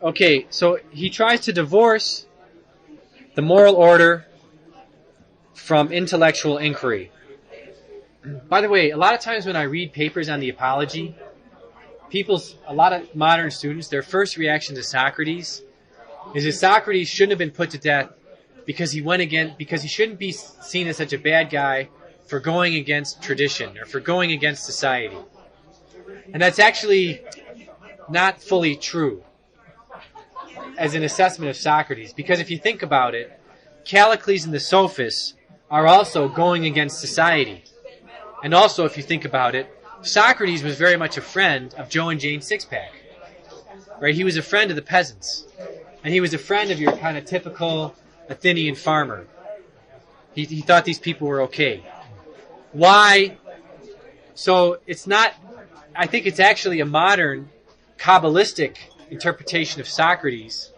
Okay, so he tries to divorce the moral order from intellectual inquiry. By the way, a lot of times when I read papers on the apology, a lot of modern students, their first reaction to Socrates is that Socrates shouldn't have been put to death because he shouldn't be seen as such a bad guy for going against tradition or for going against society. And that's actually not fully true as an assessment of Socrates, because if you think about it, Callicles and the Sophists are also going against society. And also, if you think about it, Socrates was very much a friend of Joe and Jane Sixpack. Right? He was a friend of the peasants. And he was a friend of your kind of typical Athenian farmer. He thought these people were okay. Why? So I think it's actually a modern Kabbalistic interpretation of Socrates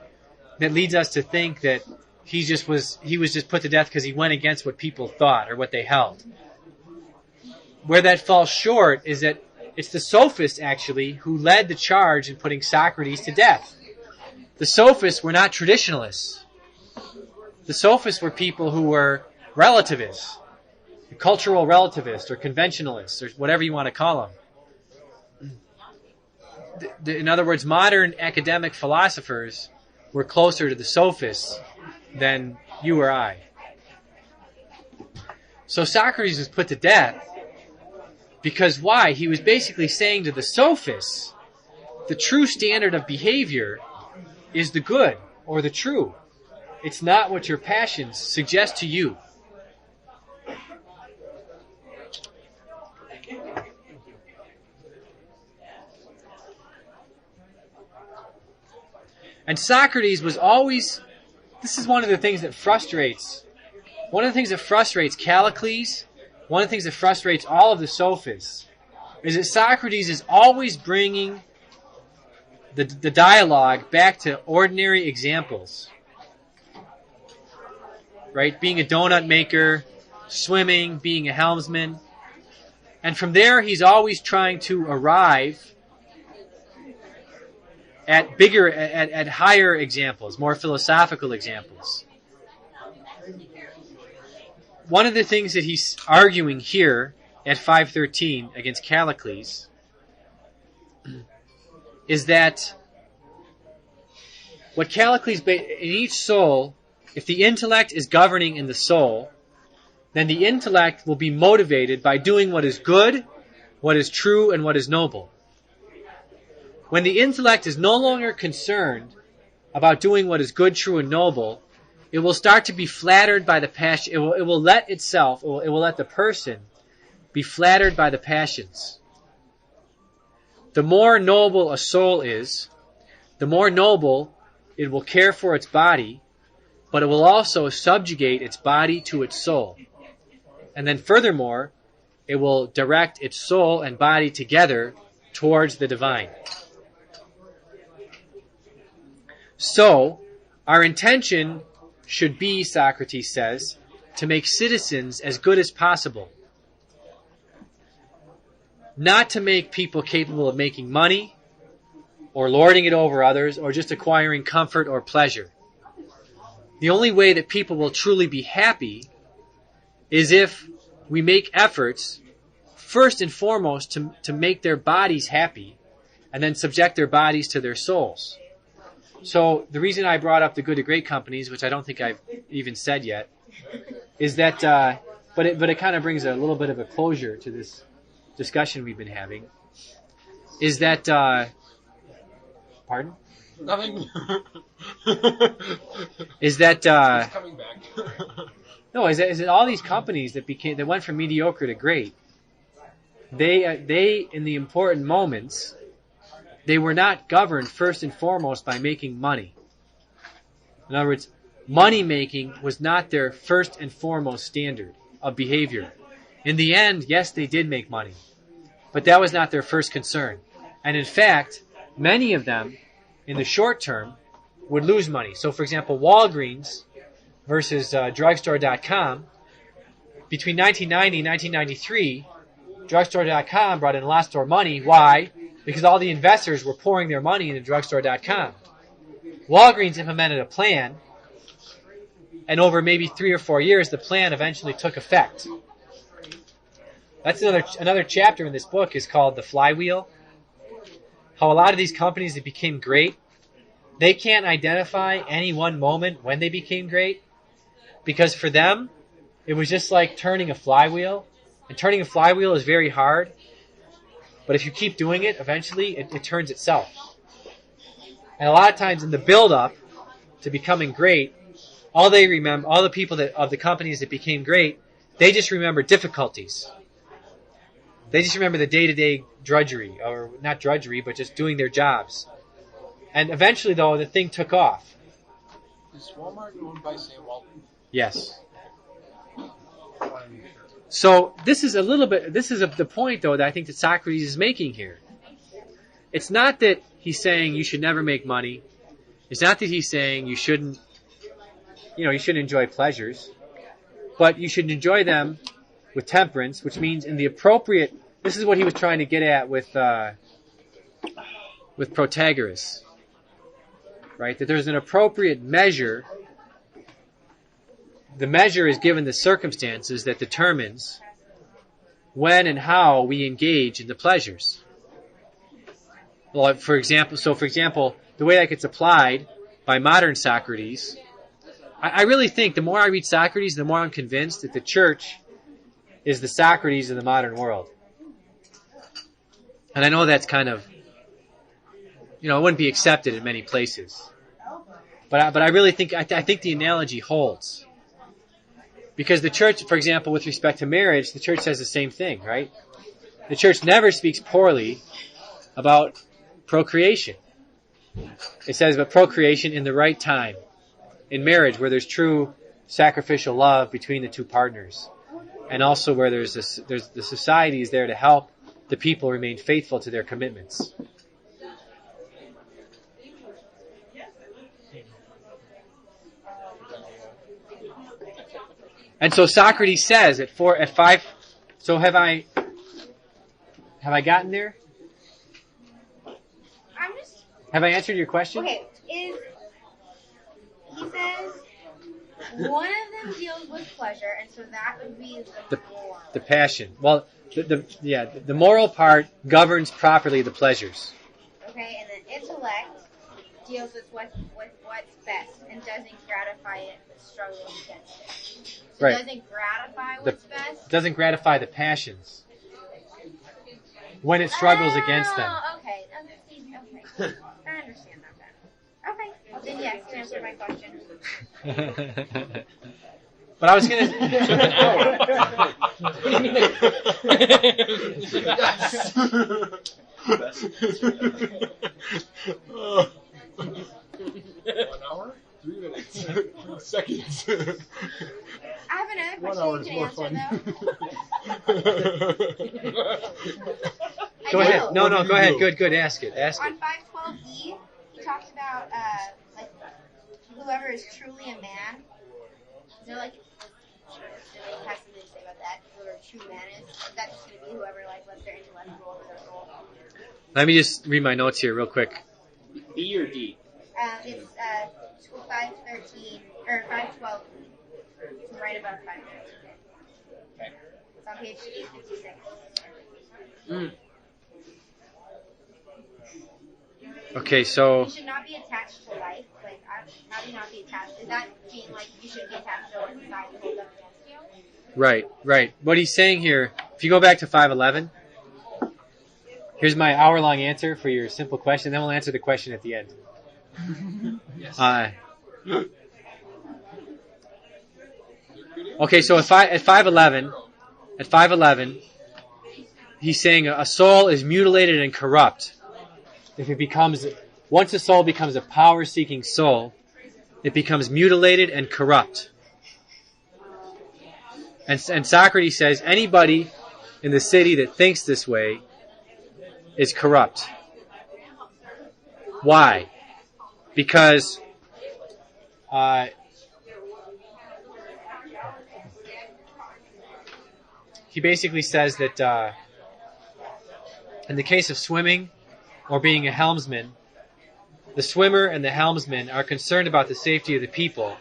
that leads us to think that he was just put to death because he went against what people thought or what they held. Where that falls short is that it's the Sophists, actually, who led the charge in putting Socrates to death. The Sophists were not traditionalists. The Sophists were people who were relativists, cultural relativists or conventionalists or whatever you want to call them. In other words, modern academic philosophers were closer to the Sophists than you or I. So Socrates was put to death because why? He was basically saying to the Sophists, the true standard of behavior is the good or the true. It's not what your passions suggest to you. And Socrates was always, this is one of the things that frustrates Callicles, one of the things that frustrates all of the Sophists, is that Socrates is always bringing the dialogue back to ordinary examples. Right? Being a donut maker, swimming, being a helmsman. And from there, he's always trying to arrive at higher examples, more philosophical examples. One of the things that he's arguing here at 513 against Callicles is that what Callicles, in each soul, if the intellect is governing in the soul, then the intellect will be motivated by doing what is good, what is true, and what is noble. When the intellect is no longer concerned about doing what is good, true, and noble, it will start to be flattered by the passion. It will let the person be flattered by the passions. The more noble a soul is, the more noble it will care for its body, but it will also subjugate its body to its soul. And then furthermore, it will direct its soul and body together towards the divine. So, our intention should be, Socrates says, to make citizens as good as possible. Not to make people capable of making money, or lording it over others, or just acquiring comfort or pleasure. The only way that people will truly be happy is if we make efforts, first and foremost, to make their bodies happy, and then subject their bodies to their souls. So the reason I brought up the good to great companies, which I don't think I've even said yet, is that, but it kind of brings a little bit of a closure to this discussion we've been having, is that, pardon? Nothing. Is that, It's coming back. no, is that all these companies that went from mediocre to great, they in the important moments, they were not governed first and foremost by making money. In other words, money making was not their first and foremost standard of behavior. In the end, yes, they did make money, but that was not their first concern. And in fact, many of them, in the short term, would lose money. So, for example, Walgreens versus drugstore.com, between 1990 and 1993, drugstore.com brought in a lot more money. Why? Because all the investors were pouring their money into drugstore.com. Walgreens implemented a plan, and over maybe 3 or 4 years, the plan eventually took effect. That's another chapter in this book is called the Flywheel. How a lot of these companies that became great, they can't identify any one moment when they became great, because for them, it was just like turning a flywheel. And turning a flywheel is very hard, but if you keep doing it, eventually it turns itself. And a lot of times in the build-up to becoming great, all they remember, all the people of the companies that became great, they just remember difficulties. They just remember the day-to-day drudgery, or not drudgery, but just doing their jobs. And eventually, though, the thing took off. Is Walmart owned by Sam Walton? Yes. So this is the point, though, that I think that Socrates is making here. It's not that he's saying you should never make money. It's not that he's saying you shouldn't enjoy pleasures, but you should enjoy them with temperance, which means in the appropriate. This is what he was trying to get at with Protagoras, right? That there's an appropriate measure. The measure is given the circumstances that determines when and how we engage in the pleasures. Well, for example, the way that gets applied by modern Socrates, I really think the more I read Socrates, the more I'm convinced that the church is the Socrates of the modern world. And I know that's kind of, it wouldn't be accepted in many places. But I really think, I think the analogy holds. Because the church, for example, with respect to marriage, the church says the same thing, right? The church never speaks poorly about procreation. It says about procreation in the right time. In marriage, where there's true sacrificial love between the two partners. And also where there's the society is there to help the people remain faithful to their commitments. And so Socrates says at 5. So have I gotten there? Have I answered your question? Okay, he says one of them deals with pleasure, and so that would be the passion. Well, the moral part governs properly the pleasures. Okay, and then intellect deals with what's best and doesn't gratify it, but struggles against it. So Right. It doesn't gratify what's best. Doesn't gratify the passions when it struggles against them. Okay. I understand that then. Okay. Well, then yes, to answer my question. But I was going to... 1 hour? 3 minutes. 3 seconds. I have another 1 question hour you is can more answer, fun. Go ahead. No, go ahead. Good. Ask it. On 512E, he talks about whoever is truly a man. Is there has something to say about that? Whoever a true man is, that's going to be whoever lets their intellect rule over their soul. Let me just read my notes here real quick. B or D? It's 513 or 512. It's right above 513. Okay. It's on page 856. Okay, so... You should not be attached to life. How do you not be attached? Does that mean, you should be attached to what society holds up against you? Right. What he's saying here, if you go back to 511, here's my hour-long answer for your simple question, then we'll answer the question at the end. Yes. Okay, so at 511, he's saying a soul is mutilated and corrupt. Once a soul becomes a power-seeking soul, it becomes mutilated and corrupt. And Socrates says anybody in the city that thinks this way is corrupt. Why? Because he basically says that in the case of swimming or being a helmsman, the swimmer and the helmsman are concerned about the safety of the people.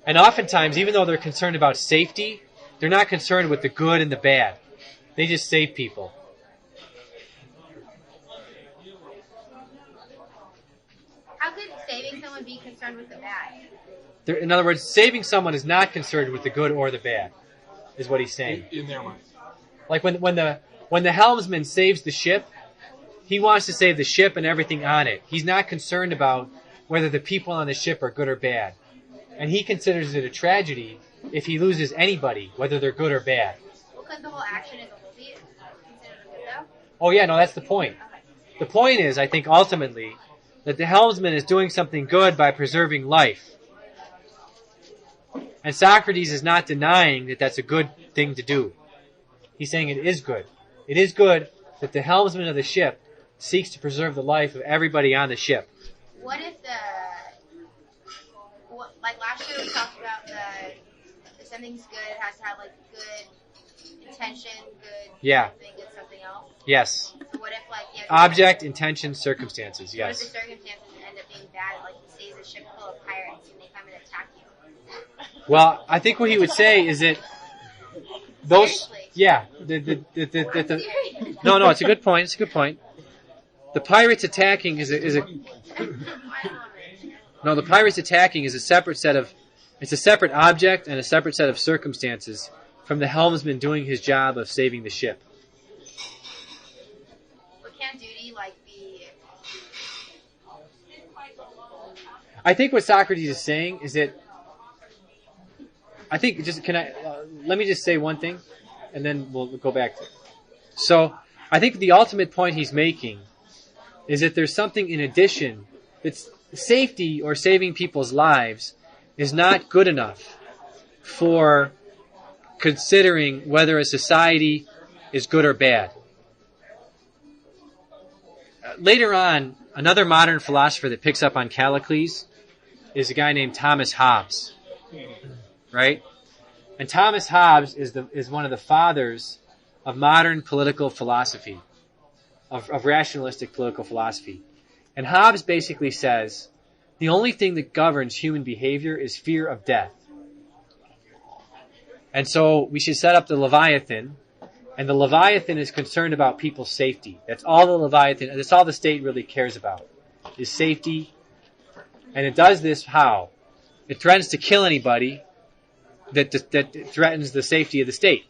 And oftentimes, even though they're concerned about safety, they're not concerned with the good and the bad. They just save people. How could saving someone be concerned with the bad? In other words, saving someone is not concerned with the good or the bad, is what he's saying. In their mind. Like when the helmsman saves the ship, he wants to save the ship and everything on it. He's not concerned about whether the people on the ship are good or bad. And he considers it a tragedy if he loses anybody, whether they're good or bad. Well, because the whole action is a whole be considered a good though? Oh yeah, no, that's the point. Okay. The point is, I think ultimately, that the helmsman is doing something good by preserving life. And Socrates is not denying that that's a good thing to do. He's saying it is good. It is good that the helmsman of the ship seeks to preserve the life of everybody on the ship. What if like last year we talked about if something's good, it has to have like good intention, good something, good something else. Yes. So what if like object, intention, circumstances, What if yes. the circumstances end up being bad, like he stays a ship full of pirates and they come and attack you? Well, I think what he would say is that those, Seriously? yeah, no, it's a good point. It's a good point. The pirates attacking is a no. The pirates attacking is a separate set of, it's a separate object and a separate set of circumstances from the helmsman doing his job of saving the ship. But can't duty like be? I think what Socrates is saying is that, I think let me just say one thing, and then we'll go back to it. So, I think the ultimate point he's making is that there's something in addition, that's safety or saving people's lives is not good enough for considering whether a society is good or bad. Later on, another modern philosopher that picks up on Callicles is a guy named Thomas Hobbes. Right? And Thomas Hobbes is one of the fathers of modern political philosophy, of rationalistic political philosophy. And Hobbes basically says the only thing that governs human behavior is fear of death. And so we should set up the Leviathan, and the Leviathan is concerned about people's safety. That's all the Leviathan, that's all the state really cares about, is safety. And it does this how? It threatens to kill anybody that threatens the safety of the state.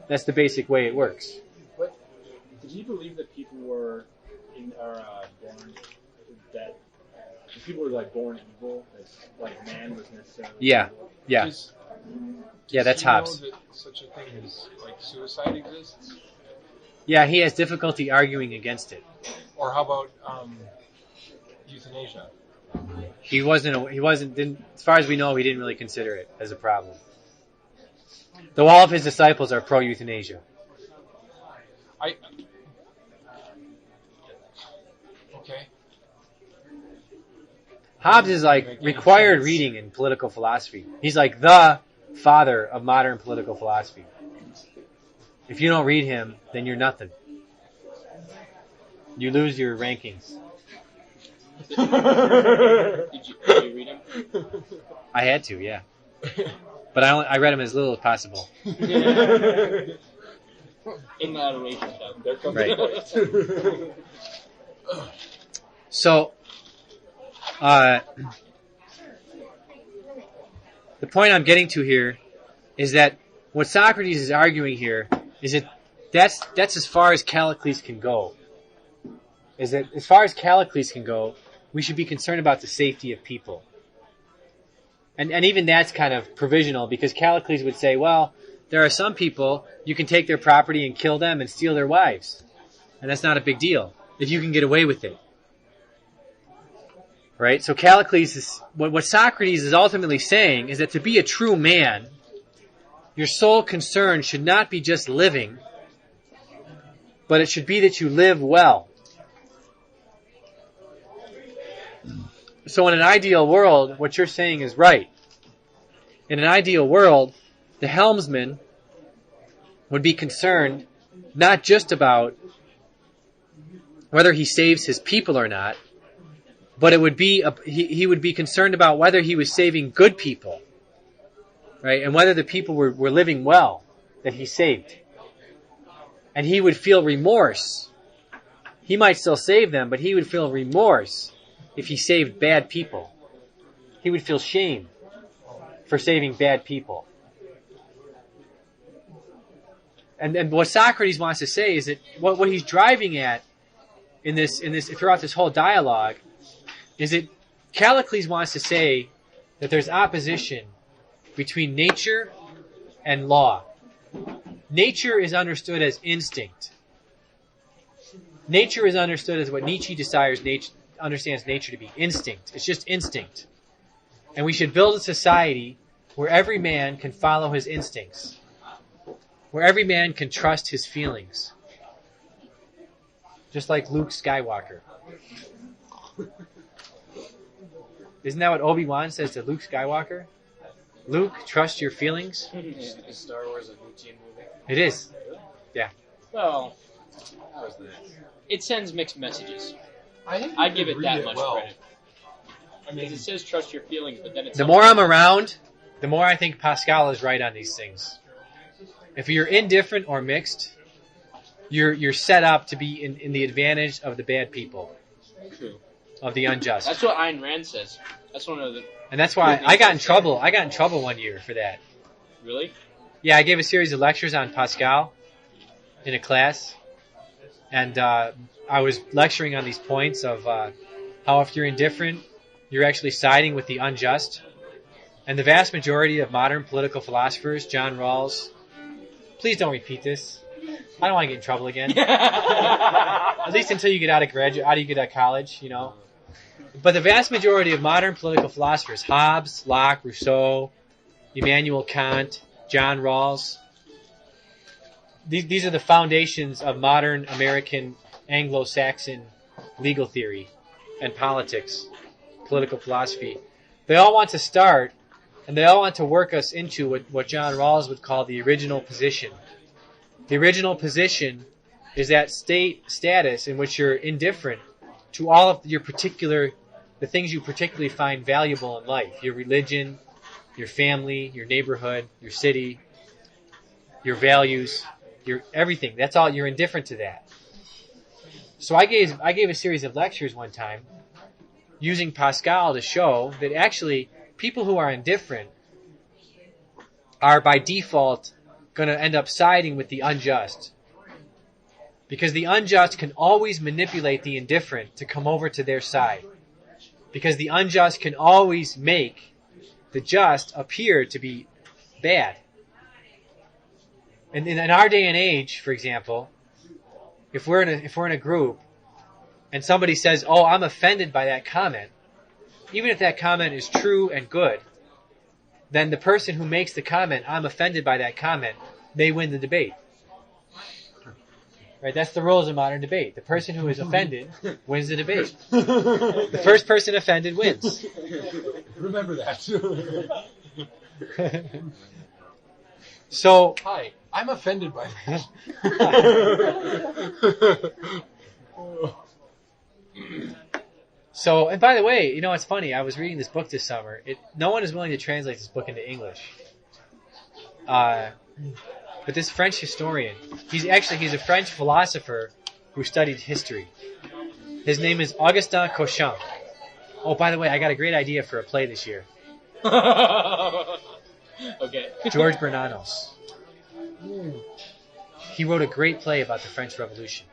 That's the basic way it works. What, did he believe that people were born that people were like born evil? As like man was necessarily Yeah, evil? yeah, yeah. That's Does he know Hobbes. that such a thing as like suicide exists? Yeah, he has difficulty arguing against it. Or how about euthanasia? Didn't, as far as we know, he didn't really consider it as a problem. Though all of his disciples are pro-euthanasia. Okay. Hobbes is like required reading in political philosophy. He's like the father of modern political philosophy. If you don't read him, then you're nothing. You lose your rankings. Did you read him? I had to, yeah. But I read him as little as possible. In moderation, though. There comes Right. the So, the point I'm getting to here is that what Socrates is arguing here is that that's as far as Callicles can go. Is that as far as Callicles can go, we should be concerned about the safety of people. And even that's kind of provisional, because Callicles would say, well, there are some people, you can take their property and kill them and steal their wives. And that's not a big deal, if you can get away with it. Right? So Callicles is, what Socrates is ultimately saying is that to be a true man, your sole concern should not be just living, but it should be that you live well. So in an ideal world, what you're saying is right. In an ideal world, the helmsman would be concerned not just about whether he saves his people or not, but it would be he would be concerned about whether he was saving good people, right? And whether the people were living well that he saved. And he would feel remorse. He might still save them, but he would feel remorse if he saved bad people. He would feel shame for saving bad people. And what Socrates wants to say is that what he's driving at in this throughout this whole dialogue is that Callicles wants to say that there's opposition between nature and law. Nature is understood as instinct. Nature is understood as what Nietzsche understands nature to be, instinct. It's just instinct. And we should build a society where every man can follow his instincts, where every man can trust his feelings. Just like Luke Skywalker. Isn't that what Obi-Wan says to Luke Skywalker? Luke, trust your feelings. Is Star Wars a Nietzschean movie? It is. Yeah. Well, How is that? it sends mixed messages. I think I'd give it that much well. credit. I Because mean, it says trust your feelings, but then it's The more I'm around, the more I think Pascal is right on these things. If you're indifferent or mixed, you're set up to be in the advantage of the bad people, true. of the unjust. That's what Ayn Rand says. That's one of the And that's why I got in trouble. I got in trouble one year for that. really. Yeah, I gave a series of lectures on Pascal in a class, and I was lecturing on these points of how if you're indifferent, you're actually siding with the unjust. And the vast majority of modern political philosophers, John Rawls, please don't repeat this. I don't want to get in trouble again. At least until you get out of college, you know. But the vast majority of modern political philosophers, Hobbes, Locke, Rousseau, Immanuel Kant, John Rawls, these are the foundations of modern American Anglo-Saxon legal theory and politics, political philosophy. They all want to start, and they all want to work us into what John Rawls would call the original position. The original position is that status in which you're indifferent to all of the things you particularly find valuable in life. Your religion, your family, your neighborhood, your city, your values, your everything. That's all. You're indifferent to that. So I gave a series of lectures one time using Pascal to show that actually people who are indifferent are by default going to end up siding with the unjust. Because the unjust can always manipulate the indifferent to come over to their side. Because the unjust can always make the just appear to be bad. And in our day and age, for example, if we're in a group and somebody says, "Oh, I'm offended by that comment," even if that comment is true and good, then the person who makes the comment, "I'm offended by that comment," they win the debate. Right? That's the rules of modern debate. The person who is offended wins the debate. The first person offended wins. remember that. So, Hi, I'm offended by that. So, and by the way, you know, it's funny. I was reading this book this summer. No one is willing to translate this book into English. But this French historian, he's a French philosopher who studied history. His name is Augustin Cauchin. Oh, by the way, I got a great idea for a play this year. Okay. George Bernanos. He wrote a great play about the French Revolution.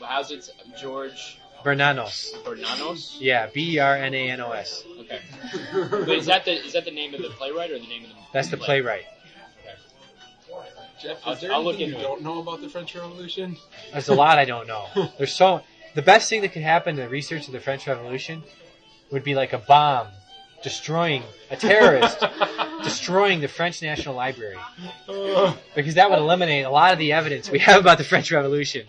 How's it? George Bernanos. Bernanos? Yeah, Bernanos. Okay. Wait, is that the name of the playwright or the name of the That's the play? playwright. Jeff, I'll- is there I'll look anything you into it. don't know about the French Revolution? There's a lot I don't know. The best thing that could happen to the research of the French Revolution would be like a bomb destroying a terrorist destroying the French National Library, because that would eliminate a lot of the evidence we have about the French Revolution,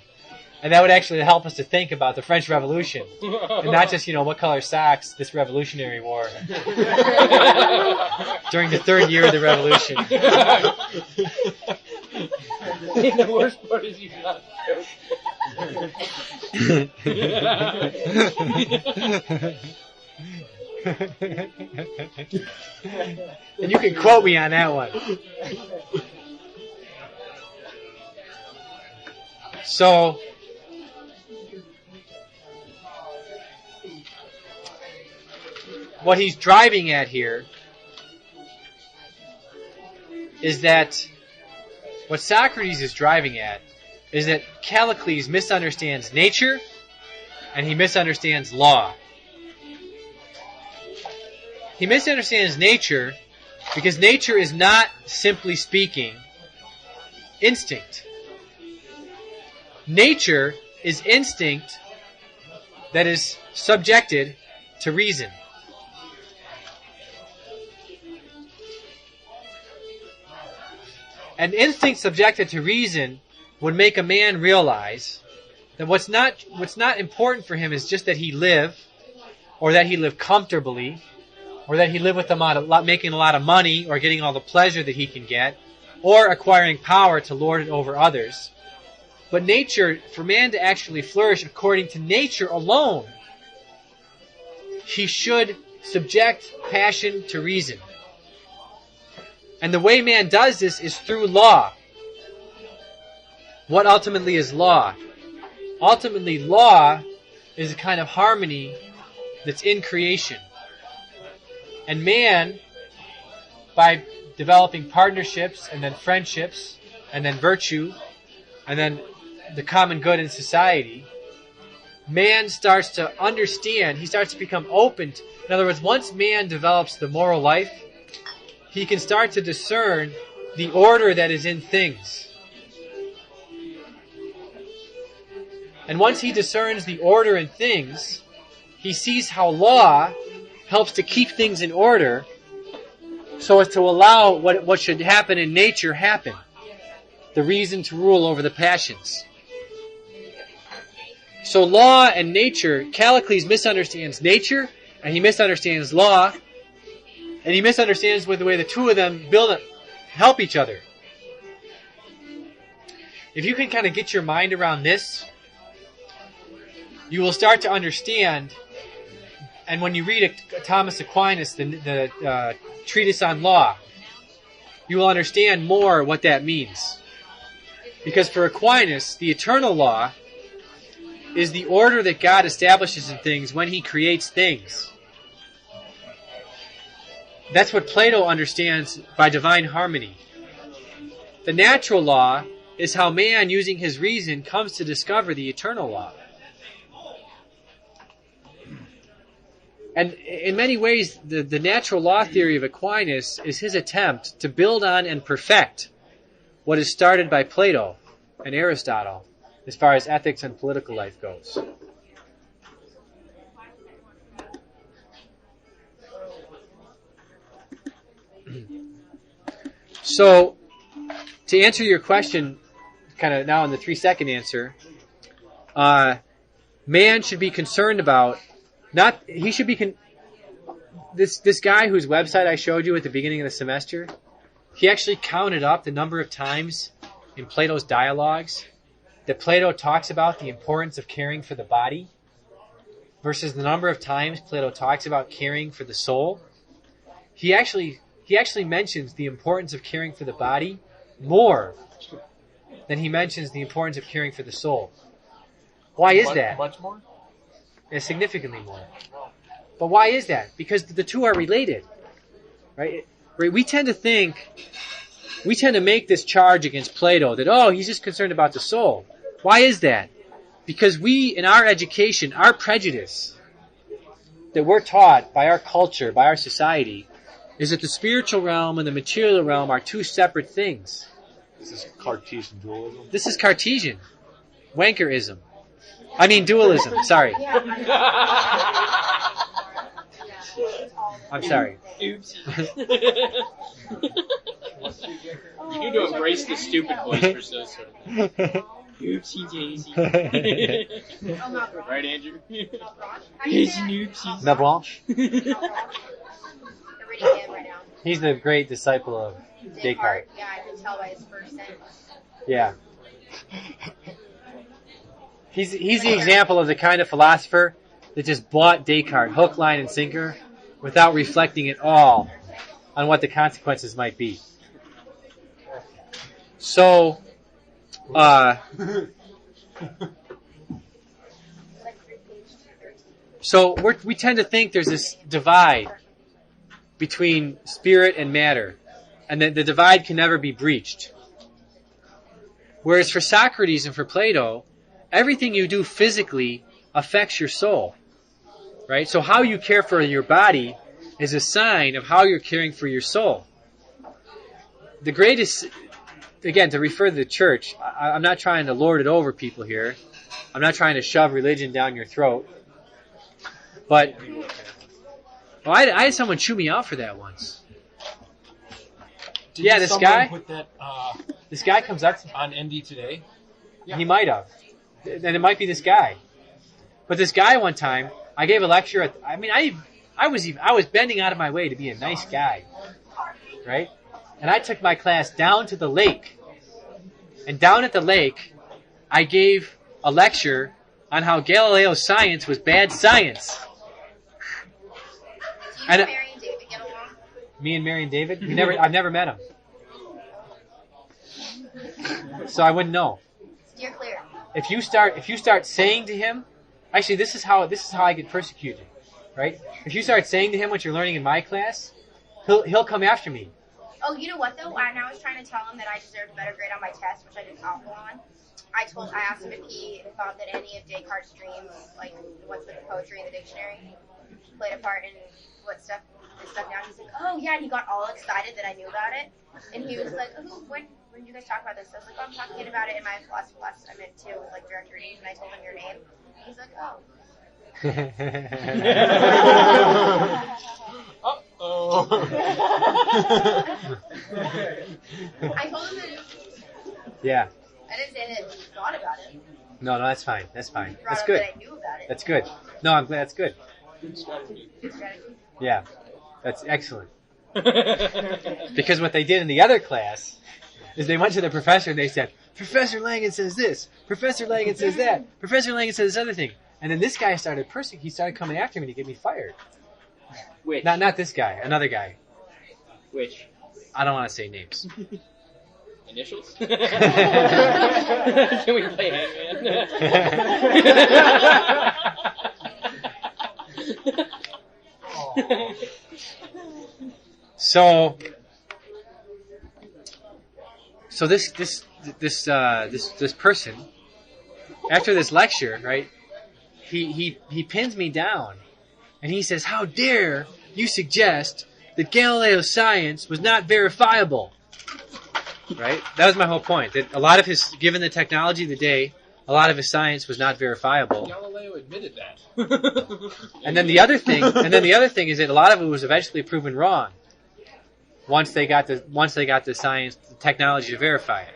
and that would actually help us to think about the French Revolution and not just what color socks this revolutionary wore during the third year of the revolution. The worst part is he's not And you can quote me on that one. So, what he's driving at here is that what Socrates is driving at is that Callicles misunderstands nature and he misunderstands law. He misunderstands nature because nature is not, simply speaking, instinct. Nature is instinct that is subjected to reason. An instinct subjected to reason would make a man realize that what's not important for him is just that he live, or that he live comfortably, or that he live with making a lot of money, or getting all the pleasure that he can get, or acquiring power to lord it over others. But nature, for man to actually flourish according to nature alone, he should subject passion to reason. And the way man does this is through law. What ultimately is law? Ultimately, law is a kind of harmony that's in creation. And man, by developing partnerships, and then friendships, and then virtue, and then the common good in society, man starts to understand, he starts to become open. In other words, once man develops the moral life, he can start to discern the order that is in things. And once he discerns the order in things, he sees how law helps to keep things in order so as to allow what should happen in nature happen. The reason to rule over the passions. So law and nature, Callicles misunderstands nature, and he misunderstands law, and he misunderstands with the way the two of them help each other. If you can kind of get your mind around this, you will start to understand. And when you read Thomas Aquinas, the treatise on law, you will understand more what that means. Because for Aquinas, the eternal law is the order that God establishes in things when he creates things. That's what Plato understands by divine harmony. The natural law is how man, using his reason, comes to discover the eternal law. And in many ways, the natural law theory of Aquinas is his attempt to build on and perfect what is started by Plato and Aristotle as far as ethics and political life goes. So, to answer your question, kind of now in the 3-second answer, man should be concerned about, this guy whose website I showed you at the beginning of the semester, he actually counted up the number of times in Plato's dialogues that Plato talks about the importance of caring for the body versus the number of times Plato talks about caring for the soul. He actually mentions the importance of caring for the body more than he mentions the importance of caring for the soul. Why is that? Much more? Yeah, significantly more. But why is that? Because the two are related, right? We tend to make this charge against Plato that, he's just concerned about the soul. Why is that? Because we, in our education, our prejudice that we're taught by our culture, by our society, is that the spiritual realm and the material realm are two separate things. This is Cartesian dualism. This is Cartesian. Wankerism. I mean dualism, sorry. I'm sorry. Oops. You need to embrace the stupid voice for so sort of. Oopsie daisy. Right, Andrew? He's an oopsie. La Blanche? They're reading him right now. He's the great disciple of Descartes. Yeah, I can tell by his first sentence. Yeah. He's the example of the kind of philosopher that just bought Descartes hook, line, and sinker without reflecting at all on what the consequences might be. So, we tend to think there's this divide between spirit and matter, and that the divide can never be breached. Whereas for Socrates and for Plato, everything you do physically affects your soul, right? So how you care for your body is a sign of how you're caring for your soul. The greatest, again, to refer to the church, I'm not trying to lord it over people here. I'm not trying to shove religion down your throat. But I had someone chew me out for that once. Did this someone guy. put that This guy comes up to me. on ND Today? He might have. And it might be this guy. But this guy one time, I gave a lecture I was bending out of my way to be a nice guy. Right? And I took my class down to the lake. And down at the lake, I gave a lecture on how Galileo's science was bad science. Do you and Mary and David get along? Me and Mary and David? I've never met him. So I wouldn't know. Steer clear. If you start saying to him, actually this is how I get persecuted, right? If you start saying to him what you're learning in my class, he'll come after me. Oh, you know what though? When I was trying to tell him that I deserved a better grade on my test, which I did awful on, I asked him if he thought that any of Descartes' dreams, like what's the poetry in the dictionary, played a part in what stuff down. He's like, oh yeah, and he got all excited that I knew about it, and he was like, oh, when did you guys talk about this? I was like, oh, I'm talking about it in my philosophy class I meant too, with like direct readings, and I told him your name. He's like, oh. I told him that Yeah. I didn't say that he thought about it. No, that's fine. That's fine. Brought That's up good. that I knew about it. That's good. No, I'm glad. That's good. Good strategy. Yeah. That's excellent. Because what they did in the other class is they went to the professor and they said, Professor Langan says this, Professor Langan says that, Professor Langan says this other thing. And then this guy started coming after me to get me fired. Which? Not this guy, another guy. Which? I don't want to say names. Initials? Can we play Hangman? So this person, after this lecture, right? He pins me down, and he says, "How dare you suggest that Galileo's science was not verifiable?" Right? That was my whole point. That a lot of his, given the technology of the day, a lot of his science was not verifiable. Galileo admitted that. And then the other thing is that a lot of it was eventually proven wrong. Once they got the science, the technology to verify it.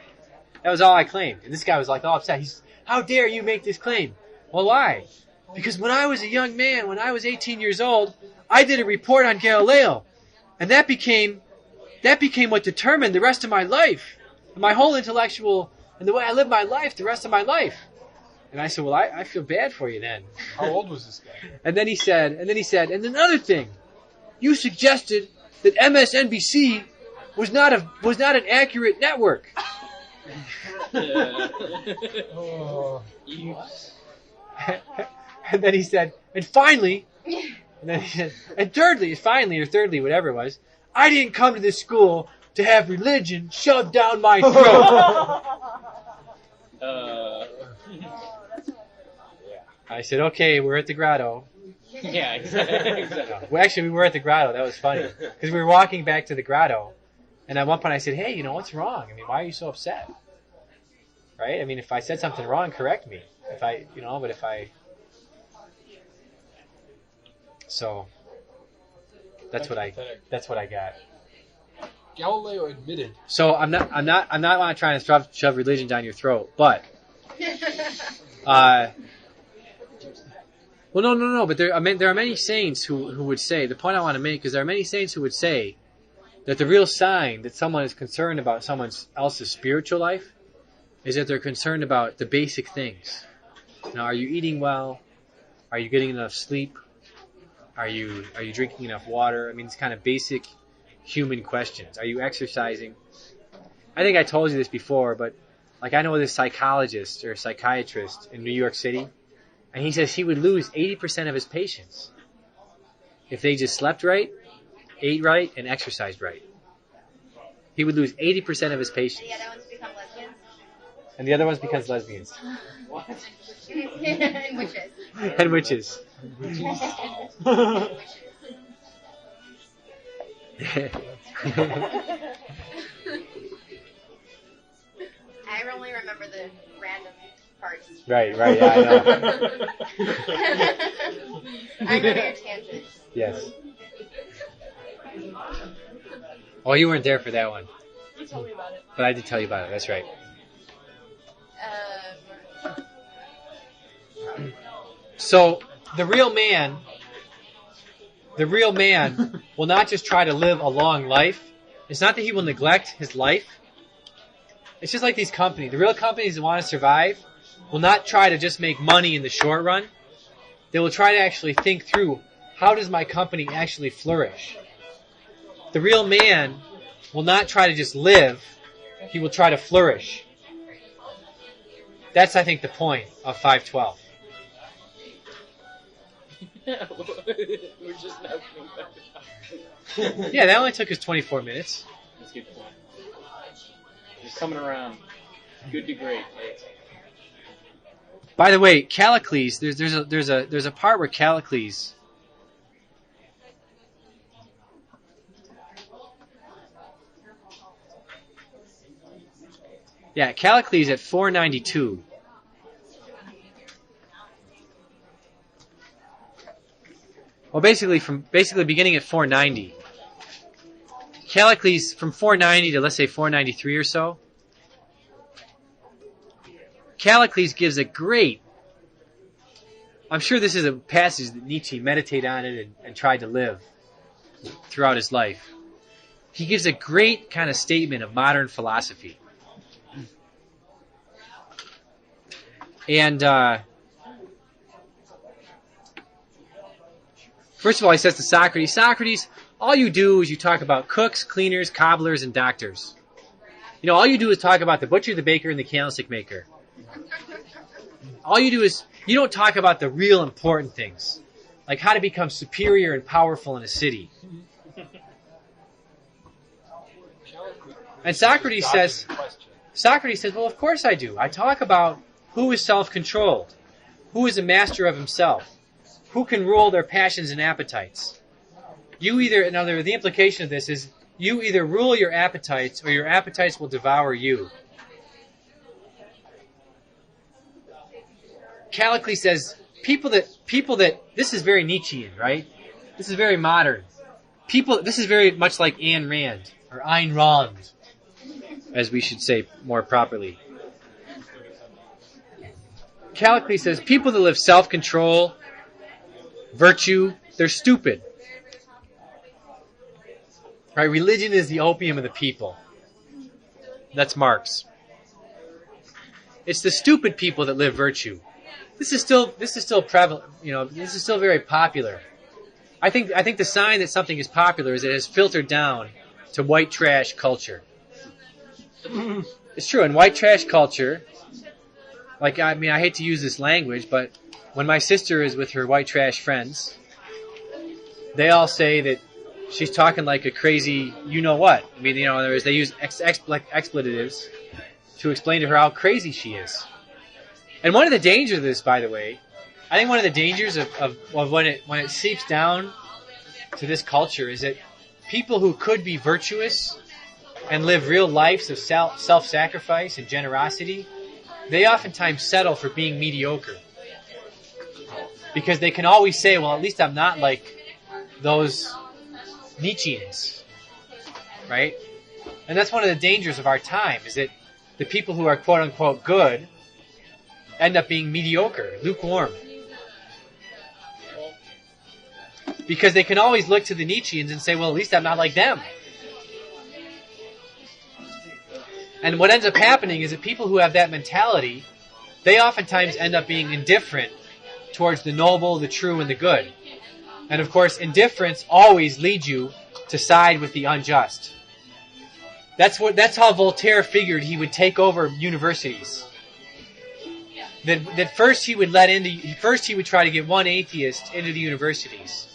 That was all I claimed. And this guy was like all upset. He's, "How dare you make this claim?" Well, why? Because when I was a young man, when I was 18 years old, I did a report on Galileo, and that became what determined the rest of my life, my whole intellectual, and the way I live my life, the rest of my life. And I said, well, I feel bad for you then. How old was this guy? And then he said, and another thing, you suggested that MSNBC was not an accurate network. Oh. And then he said, and finally, thirdly, whatever it was, I didn't come to this school to have religion shoved down my throat. I said, okay, we're at the grotto. Yeah, exactly. Well, actually, we were at the grotto. That was funny. Because we were walking back to the grotto, and at one point I said, hey, what's wrong? I mean, why are you so upset? Right? I mean, if I said something wrong, correct me. So, that's what I got. Galileo admitted. So I'm not trying to shove religion down your throat, but well, no. But there are many saints who would say, the point I want to make is there are many saints who would say that the real sign that someone is concerned about someone else's spiritual life is that they're concerned about the basic things. Now, are you eating well? Are you getting enough sleep? Are you drinking enough water? I mean, it's kind of basic human questions. Are you exercising? I think I told you this before, but like I know this psychologist or psychiatrist in New York City, and he says he would lose 80% of his patients if they just slept right, ate right, and exercised right. He would lose 80% of his patients. And the other ones become lesbians. And the other ones become lesbians. And witches. And witches. I only remember the random parts. Right, yeah, I know. I remember your tangents. Yes. Oh, you weren't there for that one. You told me about it. But I did tell you about it, that's right. So, the real man will not just try to live a long life. It's not that he will neglect his life. It's just like these companies. The real companies that want to survive will not try to just make money in the short run. They will try to actually think through, how does my company actually flourish? The real man will not try to just live. He will try to flourish. That's, I think, the point of 512. We're just now coming back. Yeah, that only took us 24 minutes. That's a good point. Just coming around. Good to great. By the way, Callicles, there's a part where Callicles Callicles at 492. Well, basically beginning at 490. Callicles from 490 to let's say 493 or so. Callicles gives a great. I'm sure this is a passage that Nietzsche meditated on it and tried to live throughout his life. He gives a great kind of statement of modern philosophy. And first of all, he says to Socrates, Socrates, all you do is you talk about cooks, cleaners, cobblers, and doctors. You know, all you do is talk about the butcher, the baker, and the candlestick maker. All you do is, you don't talk about the real important things, like how to become superior and powerful in a city. And Socrates says, well, of course I do. I talk about who is self-controlled, who is a master of himself, who can rule their passions and appetites. The implication of this is, you either rule your appetites or your appetites will devour you. Callicles says, people that, this is very Nietzschean, right? This is very modern. This is very much like Ayn Rand, or Ayn Rand, as we should say more properly. Callicles says, people that live self-control, virtue, they're stupid. Right? Religion is the opium of the people. That's Marx. It's the stupid people that live virtue. This is still prevalent. This is still very popular. I think the sign that something is popular is it has filtered down to white trash culture. It's true. In white trash culture, I hate to use this language, but when my sister is with her white trash friends, they all say that she's talking like a crazy you-know-what. I mean, in other words, they use expletives to explain to her how crazy she is. And one of the dangers of this, by the way, I think one of the dangers of when it seeps down to this culture is that people who could be virtuous and live real lives of self-sacrifice and generosity, they oftentimes settle for being mediocre. Because they can always say, well, at least I'm not like those Nietzscheans, right? And that's one of the dangers of our time, is that the people who are quote-unquote good end up being mediocre, lukewarm. Because they can always look to the Nietzscheans and say, well, at least I'm not like them. And what ends up happening is that people who have that mentality, they oftentimes end up being indifferent towards the noble, the true, and the good. And of course, indifference always leads you to side with the unjust. That's how Voltaire figured he would take over universities. That first he would try to get one atheist into the universities.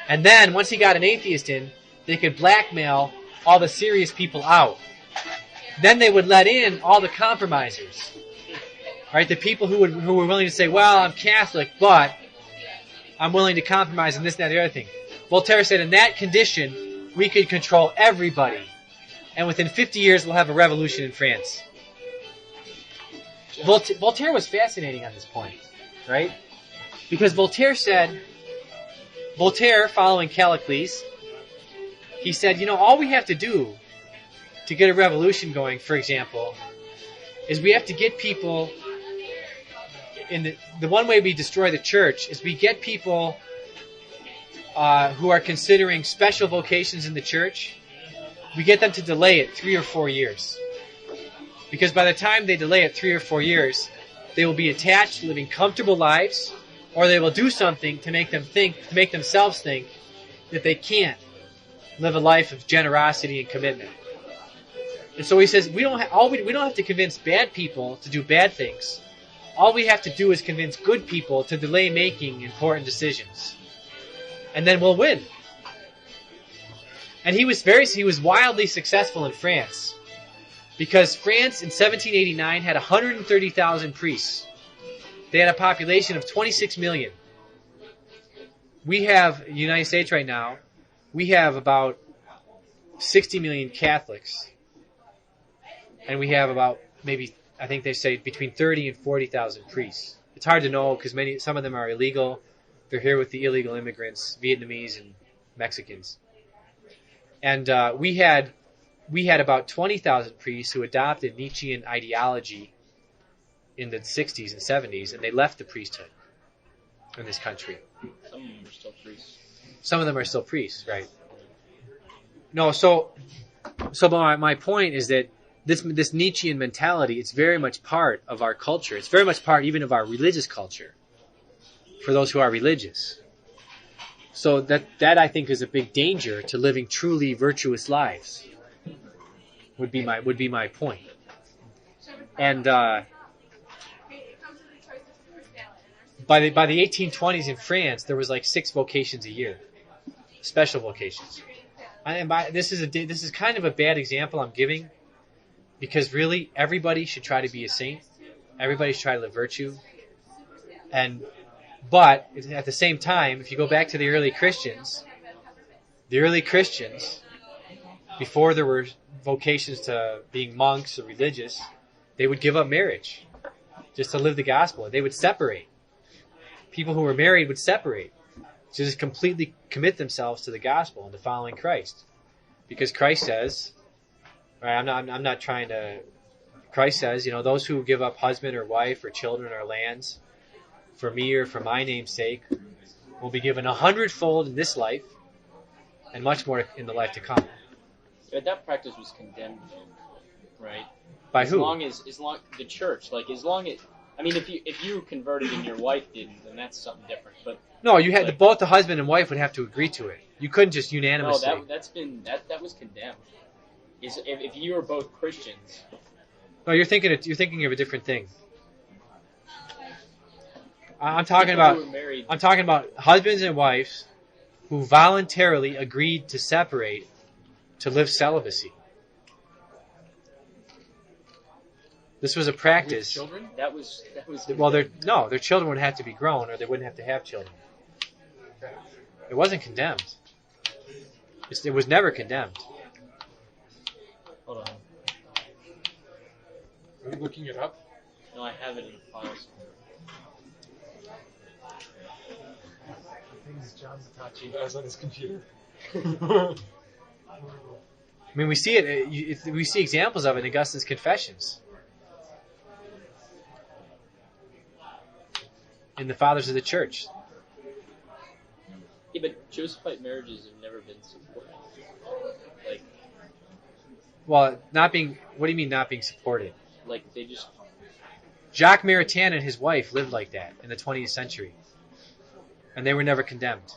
And then, once he got an atheist in, they could blackmail all the serious people out. Then they would let in all the compromisers. Right? The people who were willing to say, well, I'm Catholic, but I'm willing to compromise on this, that, and the other thing. Voltaire said, in that condition, we could control everybody. And within 50 years, we'll have a revolution in France. Voltaire was fascinating on this point, right? Because Voltaire, following Callicles, he said, all we have to do to get a revolution going, for example, is we have to get people, in the one way we destroy the church is we get people who are considering special vocations in the church, we get them to delay it 3 or 4 years. Because by the time they delay it 3 or 4 years, they will be attached, living comfortable lives, or they will do something to make themselves think that they can't live a life of generosity and commitment. And so he says we don't have to convince bad people to do bad things. All we have to do is convince good people to delay making important decisions, and then we'll win. And he was wildly successful in France, because France in 1789 had 130,000 priests. They had a population of 26 million. We have, in the United States right now, we have about 60 million Catholics. And we have about, maybe, I think they say between 30 and 40,000 priests. It's hard to know because some of them are illegal. They're here with the illegal immigrants, Vietnamese and Mexicans. And we had about 20,000 priests who adopted Nietzschean ideology in the 60s and 70s, and they left the priesthood in this country. Some of them are still priests. Some of them are still priests, right? No, so my point is that this Nietzschean mentality, it's very much part of our culture. It's very much part even of our religious culture for those who are religious. So that I think is a big danger to living truly virtuous lives. Would be my point. And by the 1820s in France, there was like 6 vocations a year, special vocations. And this is kind of a bad example I'm giving, because really everybody should try to be a saint. Everybody should try to live virtue. But at the same time, if you go back to the early Christians, before there were vocations to being monks or religious, they would give up marriage just to live the gospel. They would separate. People who were married would separate to just completely commit themselves to the gospel and to following Christ, because Christ says, right? I'm not trying to. Christ says, those who give up husband or wife or children or lands for me or for my name's sake will be given 100-fold in this life and much more in the life to come. But that practice was condemned, right? By who? As long the church, if you converted and your wife didn't, then that's something different. But no, you had both the husband and wife would have to agree to it. You couldn't just unanimously. No, that was condemned. If you were both Christians. No, you're thinking of a different thing. I'm talking about husbands and wives who voluntarily agreed to separate to live celibacy. This was a practice. With children? That was. Well, their children would have to be grown, or they wouldn't have to have children. It wasn't condemned. It was never condemned. Hold on. Are you looking it up? No, I have it in the files. Things John Zatachi does on his computer. I mean, we see it. We see examples of it in Augustine's Confessions, in the Fathers of the Church. Yeah, but Josephite marriages have never been supported. Well, not being. What do you mean not being supported? Like they just. Jacques Maritain and his wife lived like that in the 20th century, and they were never condemned.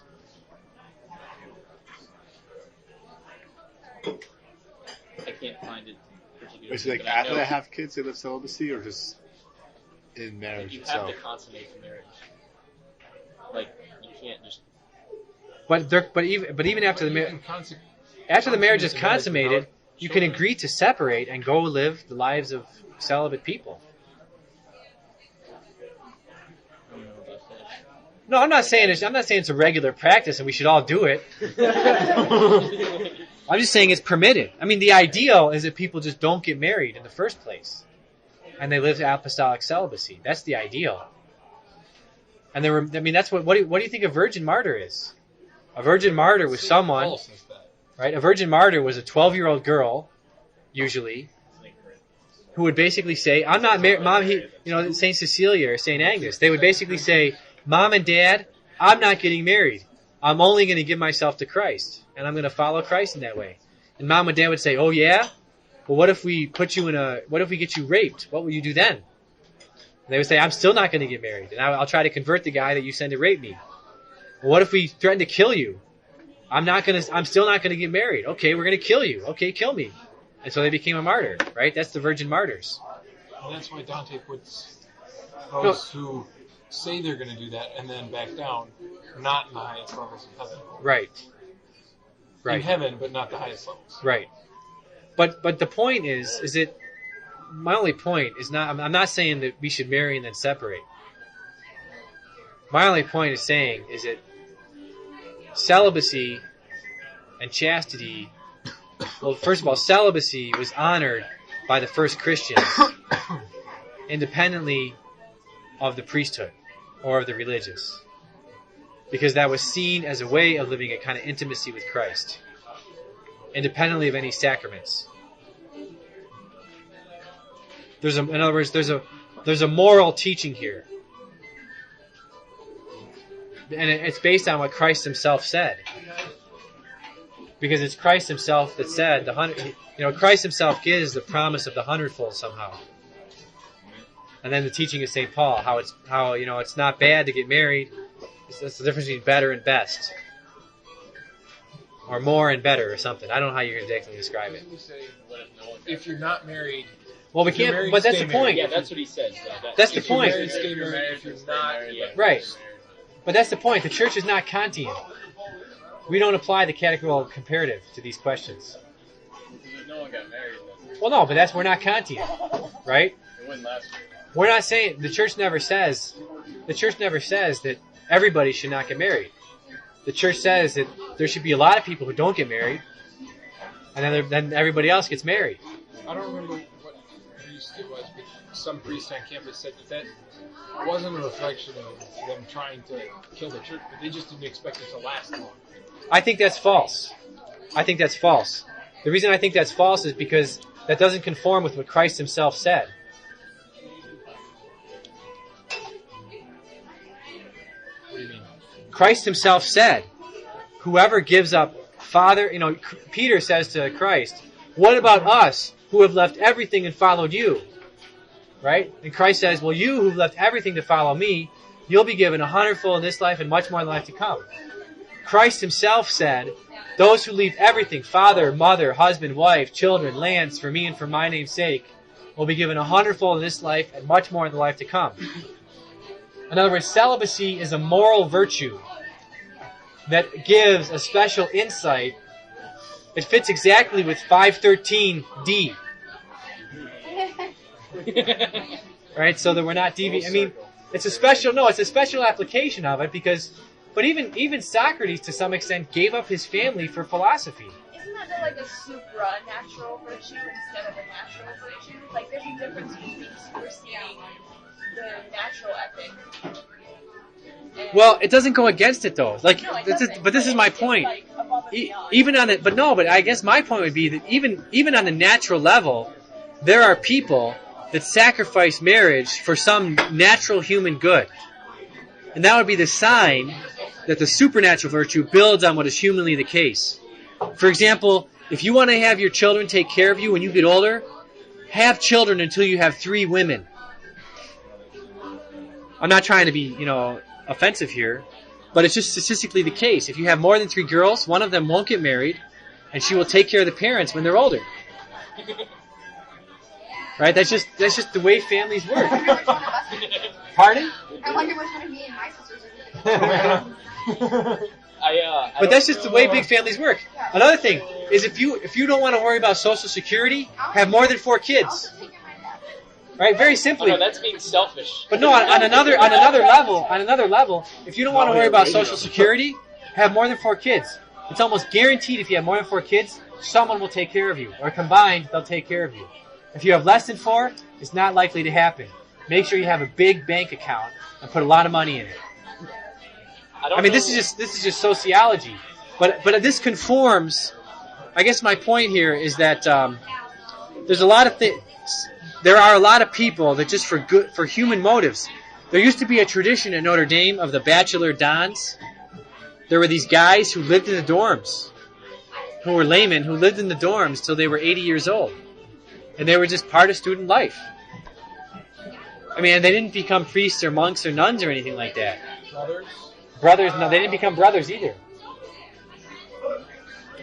I can't find it particularly. Is it like but I after know they have kids they live celibacy, or just in marriage you have itself? to consummate the marriage. Like you can't just. But even after the marriage is consummated, you can agree to separate and go live the lives of celibate people. I don't know about that. No, I'm not saying it's a regular practice and we should all do it. I'm just saying it's permitted. I mean, the ideal is that people just don't get married in the first place, and they live apostolic celibacy. That's the ideal. And that's what do you think a virgin martyr is? A virgin martyr was someone, Paul says that. right? A virgin martyr was a 12-year-old girl, usually, who would basically say, "I'm not married, Mom." Saint Cecilia or Saint Agnes, they would basically say, "Mom and Dad, I'm not getting married. I'm only going to give myself to Christ, and I'm going to follow Christ in that way." And Mom and Dad would say, "Oh yeah? Well, what if we get you raped? What will you do then?" And they would say, "I'm still not going to get married, and I'll try to convert the guy that you send to rape me." "Well, what if we threaten to kill you?" I'm still not going to get married." "Okay, we're going to kill you." "Okay, kill me." And so they became a martyr, right? That's the virgin martyrs. And that's why Dante puts those who say they're going to do that and then back down, not in the highest levels of heaven. Right. In heaven, but not the highest levels. Right. But the point is that my only point is not, I'm not saying that we should marry and then separate. My only point is that celibacy and chastity, well, first of all, celibacy was honored by the first Christians independently of the priesthood or of the religious, because that was seen as a way of living a kind of intimacy with Christ, independently of any sacraments. In other words, there's a moral teaching here, and it's based on what Christ Himself said, because it's Christ Himself that said Christ Himself gives the promise of the hundredfold somehow. And then the teaching of St. Paul, how it's not bad to get married. That's the difference between better and best, or more and better, or something. I don't know how you're exactly describe it. If you're not married, Well, we if you're can't. married, But that's stay the point. Yeah, that's what he says. That's the if you're point. married, stay married. If you're not, Right. But that's the point. The church is not Kantian. We don't apply the categorical comparative to these questions. No one got married. Well, no, but we're not Kantian, right? It wouldn't last. We're not saying the church never says that everybody should not get married. The church says that there should be a lot of people who don't get married, and then everybody else gets married. I don't remember what priest it was, but some priest on campus said that wasn't a reflection of them trying to kill the church, but they just didn't expect it to last long. I think that's false. The reason I think that's false is because that doesn't conform with what Christ Himself said. What do you mean? Christ Himself said, whoever gives up Father, Peter says to Christ, "What about us who have left everything and followed you?" Right? And Christ says, "Well, you who've left everything to follow me, you'll be given 100-fold in this life and much more in the life to come." Christ Himself said, "Those who leave everything, father, mother, husband, wife, children, lands, for me and for my name's sake, will be given 100-fold in this life and much more in the life to come." In other words, celibacy is a moral virtue that gives a special insight. It fits exactly with 513D. Right? So that we're not deviating. I mean, it's a special application of it but even Socrates to some extent gave up his family for philosophy. Isn't that like a supernatural virtue instead of a natural virtue? Like there's a difference between superseding the natural ethic. Well, it doesn't go against it though. Like, No, it this is, doesn't, but this is my it's point. like above and beyond. Even on it, but I guess my point would be that even on the natural level, there are people that sacrifice marriage for some natural human good, and that would be the sign that the supernatural virtue builds on what is humanly the case. For example, if you want to have your children take care of you when you get older, have children until you have 3 women. I'm not trying to be, offensive here, but it's just statistically the case. If you have more than 3 girls, one of them won't get married, and she will take care of the parents when they're older. Right? That's just the way families work. Pardon? I wonder which one of me and my sisters are going to But that's just the way big families work. Another thing is if you don't want to worry about Social Security, have more than 4 kids. Right? Very simply. Oh, no, that's being selfish. But no, on another level, if you don't want to worry about Social Security, have more than 4 kids. It's almost guaranteed if you have more than 4 kids, someone will take care of you. Or combined, they'll take care of you. If you have less than 4, it's not likely to happen. Make sure you have a big bank account and put a lot of money in it. I mean, this is just sociology, but this conforms. I guess my point here is that there's a lot of things. There are a lot of people that just for human motives. There used to be a tradition at Notre Dame of the bachelor dons. There were these guys who lived in the dorms, who were laymen, who lived in the dorms till they were 80 years old, and they were just part of student life. I mean, they didn't become priests or monks or nuns or anything like that. Brothers, no, they didn't become brothers either.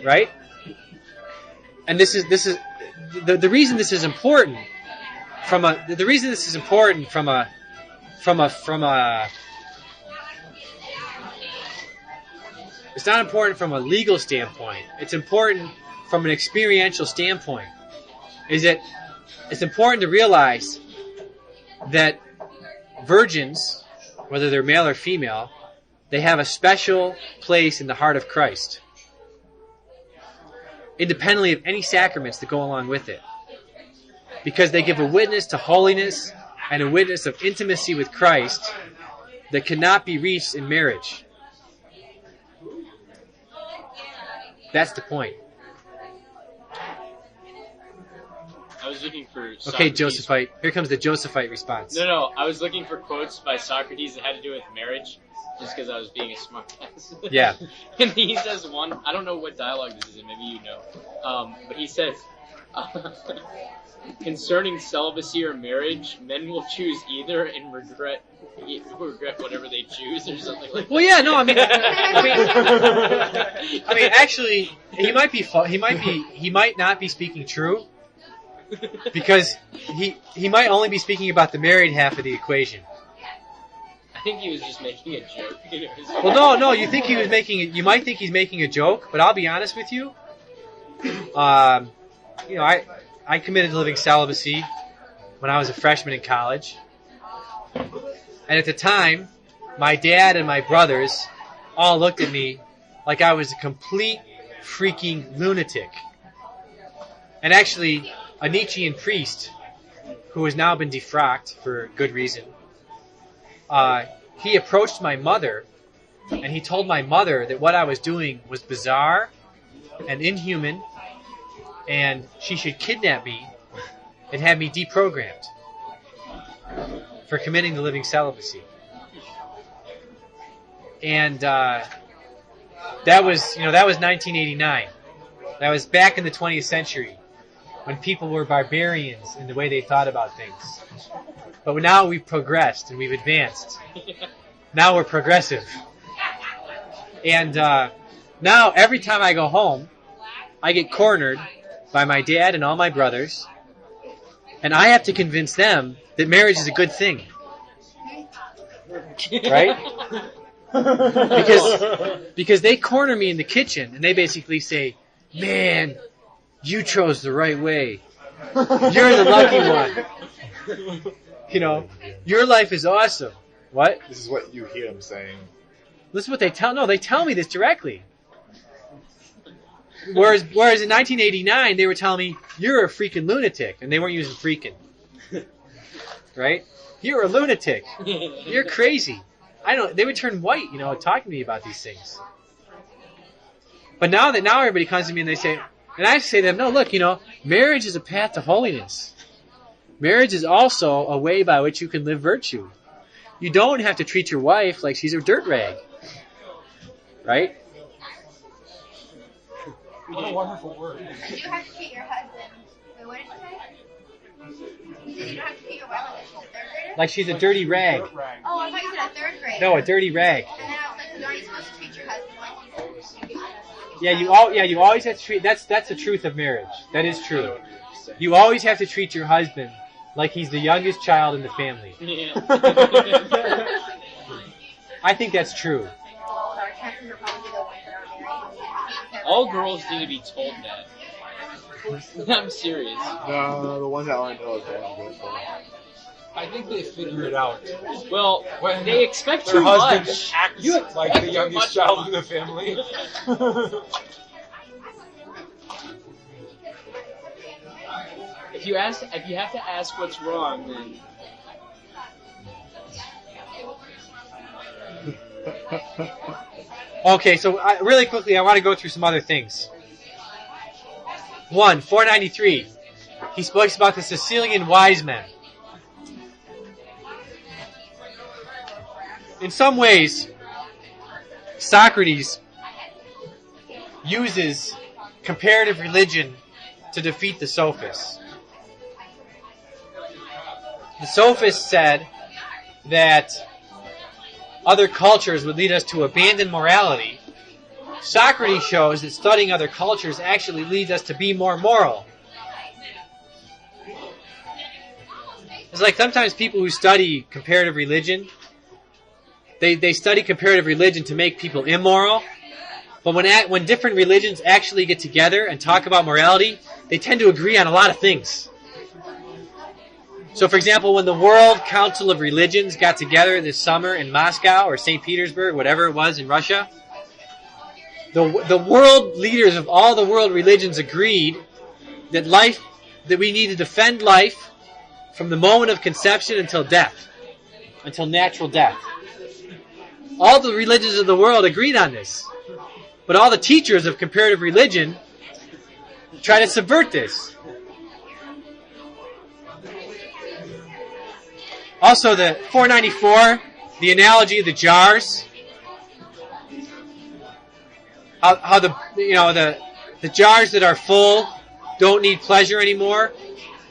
Right? And this is the reason this is important from a it's not important from a legal standpoint. It's important from an experiential standpoint. Is that it's important to realize that virgins, whether they're male or female, they have a special place in the heart of Christ, independently of any sacraments that go along with it, because they give a witness to holiness and a witness of intimacy with Christ that cannot be reached in marriage. That's the point. I was looking for Socrates. Okay, Josephite. Here comes the Josephite response. No, I was looking for quotes by Socrates that had to do with marriage, just because I was being a smartass. Yeah. And he says one, I don't know what dialogue this is in, maybe you know, but he says, concerning celibacy or marriage, men will choose either and regret whatever they choose, or something like that. Well, yeah, no, I mean, actually, he might not be speaking true, because he might only be speaking about the married half of the equation. I think he was just making a joke. Well, no, you might think he's making a joke, but I'll be honest with you. I committed to living celibacy when I was a freshman in college. And at the time, my dad and my brothers all looked at me like I was a complete freaking lunatic. And actually, a Nietzschean priest, who has now been defrocked for good reason, he approached my mother, and he told my mother that what I was doing was bizarre and inhuman, and she should kidnap me and have me deprogrammed for committing to living celibacy. And that was 1989. That was back in the 20th century, when people were barbarians in the way they thought about things. But now we've progressed and we've advanced. Now we're progressive. And now every time I go home, I get cornered by my dad and all my brothers, and I have to convince them that marriage is a good thing. Right? Because they corner me in the kitchen, and they basically say, "Man, you chose the right way. You're the lucky one. Your life is awesome." What? This is what you hear them saying. This is what they tell. No, they tell me this directly. Whereas in 1989, they were telling me, "You're a freaking lunatic," and they weren't using freaking. Right? "You're a lunatic. You're crazy." They would turn white, talking to me about these things. But now everybody comes to me and they say, and I say to them, "No, look, marriage is a path to holiness. Marriage is also a way by which you can live virtue. You don't have to treat your wife like she's a dirt rag." Right? What a wonderful word. You have to treat your husband. Wait, what did you say? You said you don't have to treat your wife like she's a third grader? Like she's a dirty rag. Oh, I thought you said a third grader. No, a dirty rag. And then I was like, aren't you supposed to treat your husband like he's Yeah, you always have to treat. That's the truth of marriage. That is true. You always have to treat your husband like he's the youngest child in the family. Yeah. I think that's true. Well, our chances are probably the ones that aren't married. All girls need to be told that. I'm serious. No, the ones that aren't told don't go for it. I think they figure it out. Well, When they expect their too husband much. acts You like expect the too youngest much child of in the family. If you have to ask what's wrong, then Okay, so really quickly, I want to go through some other things. 1, 493. He speaks about the Sicilian wise men. In some ways, Socrates uses comparative religion to defeat the sophists. The sophists said that other cultures would lead us to abandon morality. Socrates shows that studying other cultures actually leads us to be more moral. It's like sometimes people who study comparative religion, they study comparative religion to make people immoral, but when different religions actually get together and talk about morality, they tend to agree on a lot of things. So, for example, when the World Council of Religions got together this summer in Moscow or St. Petersburg, whatever it was in Russia, the world leaders of all the world religions agreed that we need to defend life from the moment of conception until death, until natural death. All the religions of the world agreed on this, but all the teachers of comparative religion try to subvert this. Also, the 494, the analogy of the jars. How the jars that are full don't need pleasure anymore.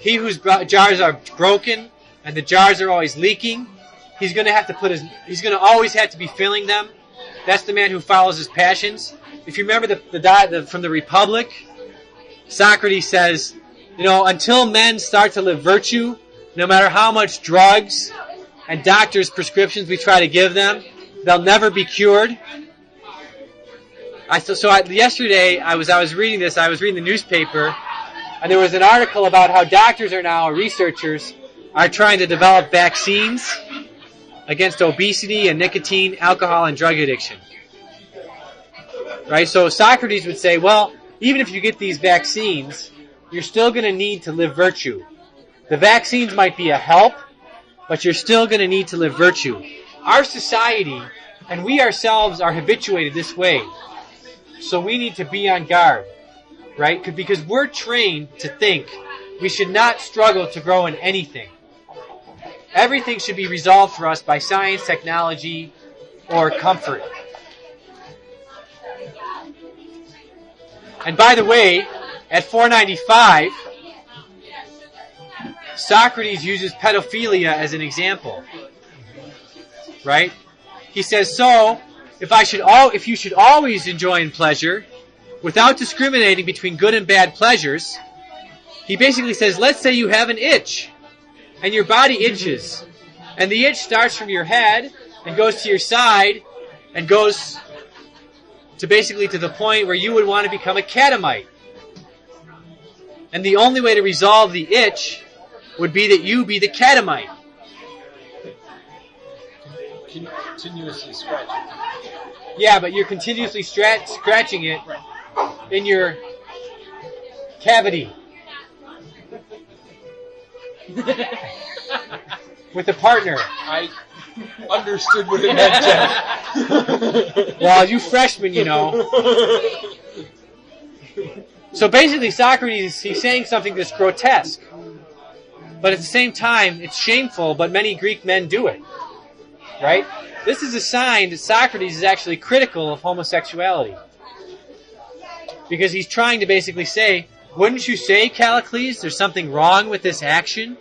He whose jars are broken and the jars are always leaking, he's going to always have to be filling them. That's the man who follows his passions. If you remember from the Republic, Socrates says, until men start to live virtue, no matter how much drugs and doctors' prescriptions we try to give them, they'll never be cured. Yesterday, I was reading this. I was reading the newspaper, and there was an article about how doctors researchers are trying to develop vaccines against obesity and nicotine, alcohol, and drug addiction. Right? So Socrates would say, well, even if you get these vaccines, you're still going to need to live virtue. The vaccines might be a help, but you're still going to need to live virtue. Our society, and we ourselves are habituated this way. So we need to be on guard, right? Because we're trained to think we should not struggle to grow in anything. Everything should be resolved for us by science, technology, or comfort. And by the way, at 495, Socrates uses pedophilia as an example. Right? He says, so, if you should always enjoy in pleasure, without discriminating between good and bad pleasures, he basically says, let's say you have an itch, and your body itches, and the itch starts from your head, and goes to your side, and goes to basically to the point where you would want to become a catamite. And the only way to resolve the itch would be that you be the catamite. Continuously scratching. Yeah, but you're continuously scratching it in your cavity. With a partner. I understood what it meant, Jeff. Well, you freshmen, So basically, Socrates, he's saying something that's grotesque. But at the same time, it's shameful, but many Greek men do it. Right? This is a sign that Socrates is actually critical of homosexuality. Because he's trying to basically say, wouldn't you say, Callicles, there's something wrong with this action?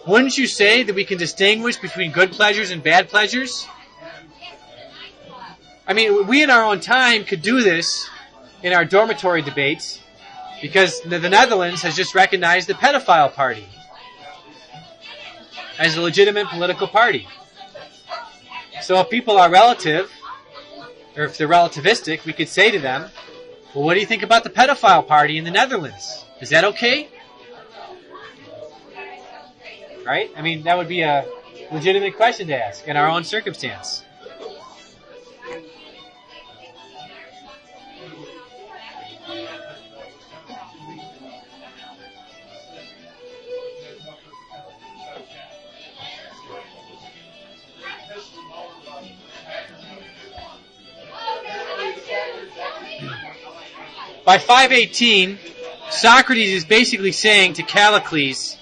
Wouldn't you say that we can distinguish between good pleasures and bad pleasures? I mean, we in our own time could do this in our dormitory debates because the Netherlands has just recognized the pedophile party as a legitimate political party. So if people are relative, or if they're relativistic, we could say to them, well, what do you think about the pedophile party in the Netherlands? Is that okay? Right? I mean, that would be a legitimate question to ask in our own circumstance. By 518, Socrates is basically saying to Callicles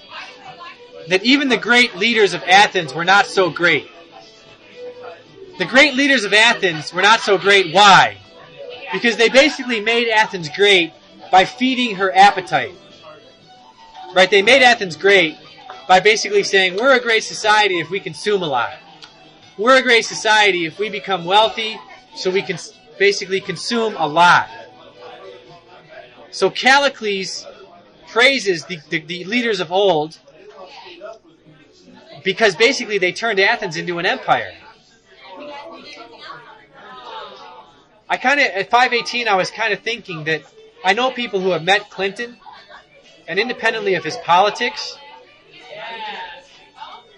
that even the great leaders of Athens were not so great. The great leaders of Athens were not so great. Why? Because they basically made Athens great by feeding her appetite. Right? They made Athens great by basically saying, we're a great society if we consume a lot. We're a great society if we become wealthy, so we can basically consume a lot. So Callicles praises the leaders of old because basically they turned Athens into an empire. At 518, I was kind of thinking that I know people who have met Clinton, and independently of his politics,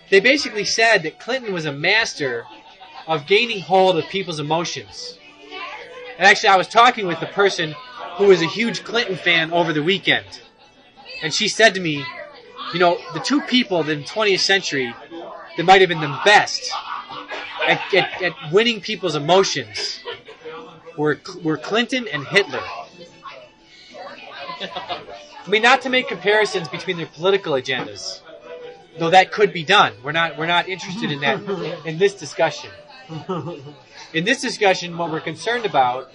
they basically said that Clinton was a master of gaining hold of people's emotions. And actually, I was talking with a person who was a huge Clinton fan over the weekend. And she said to me, you know, the two people in the 20th century that might have been the best at winning people's emotions were Clinton and Hitler. I mean, not to make comparisons between their political agendas, though that could be done. We're not interested in that in this discussion. In this discussion, what we're concerned about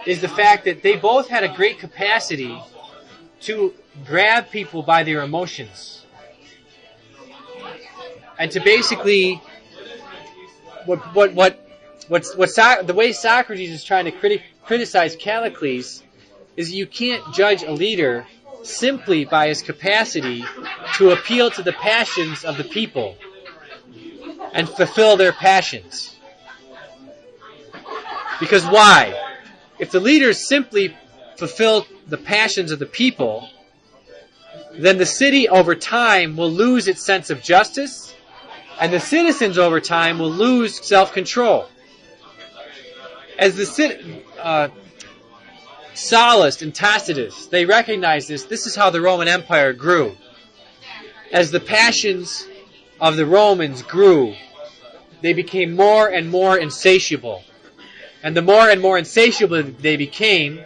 is the fact that they both had a great capacity to grab people by their emotions. And to basically, the way Socrates is trying to criticize Callicles is you can't judge a leader simply by his capacity to appeal to the passions of the people and fulfill their passions. Because why? If the leaders simply fulfill the passions of the people, then the city over time will lose its sense of justice, and the citizens over time will lose self-control. As the Sallust and Tacitus, they recognize this. This is how the Roman Empire grew. As the passions of the Romans grew, they became more and more insatiable. And the more and more insatiable they became,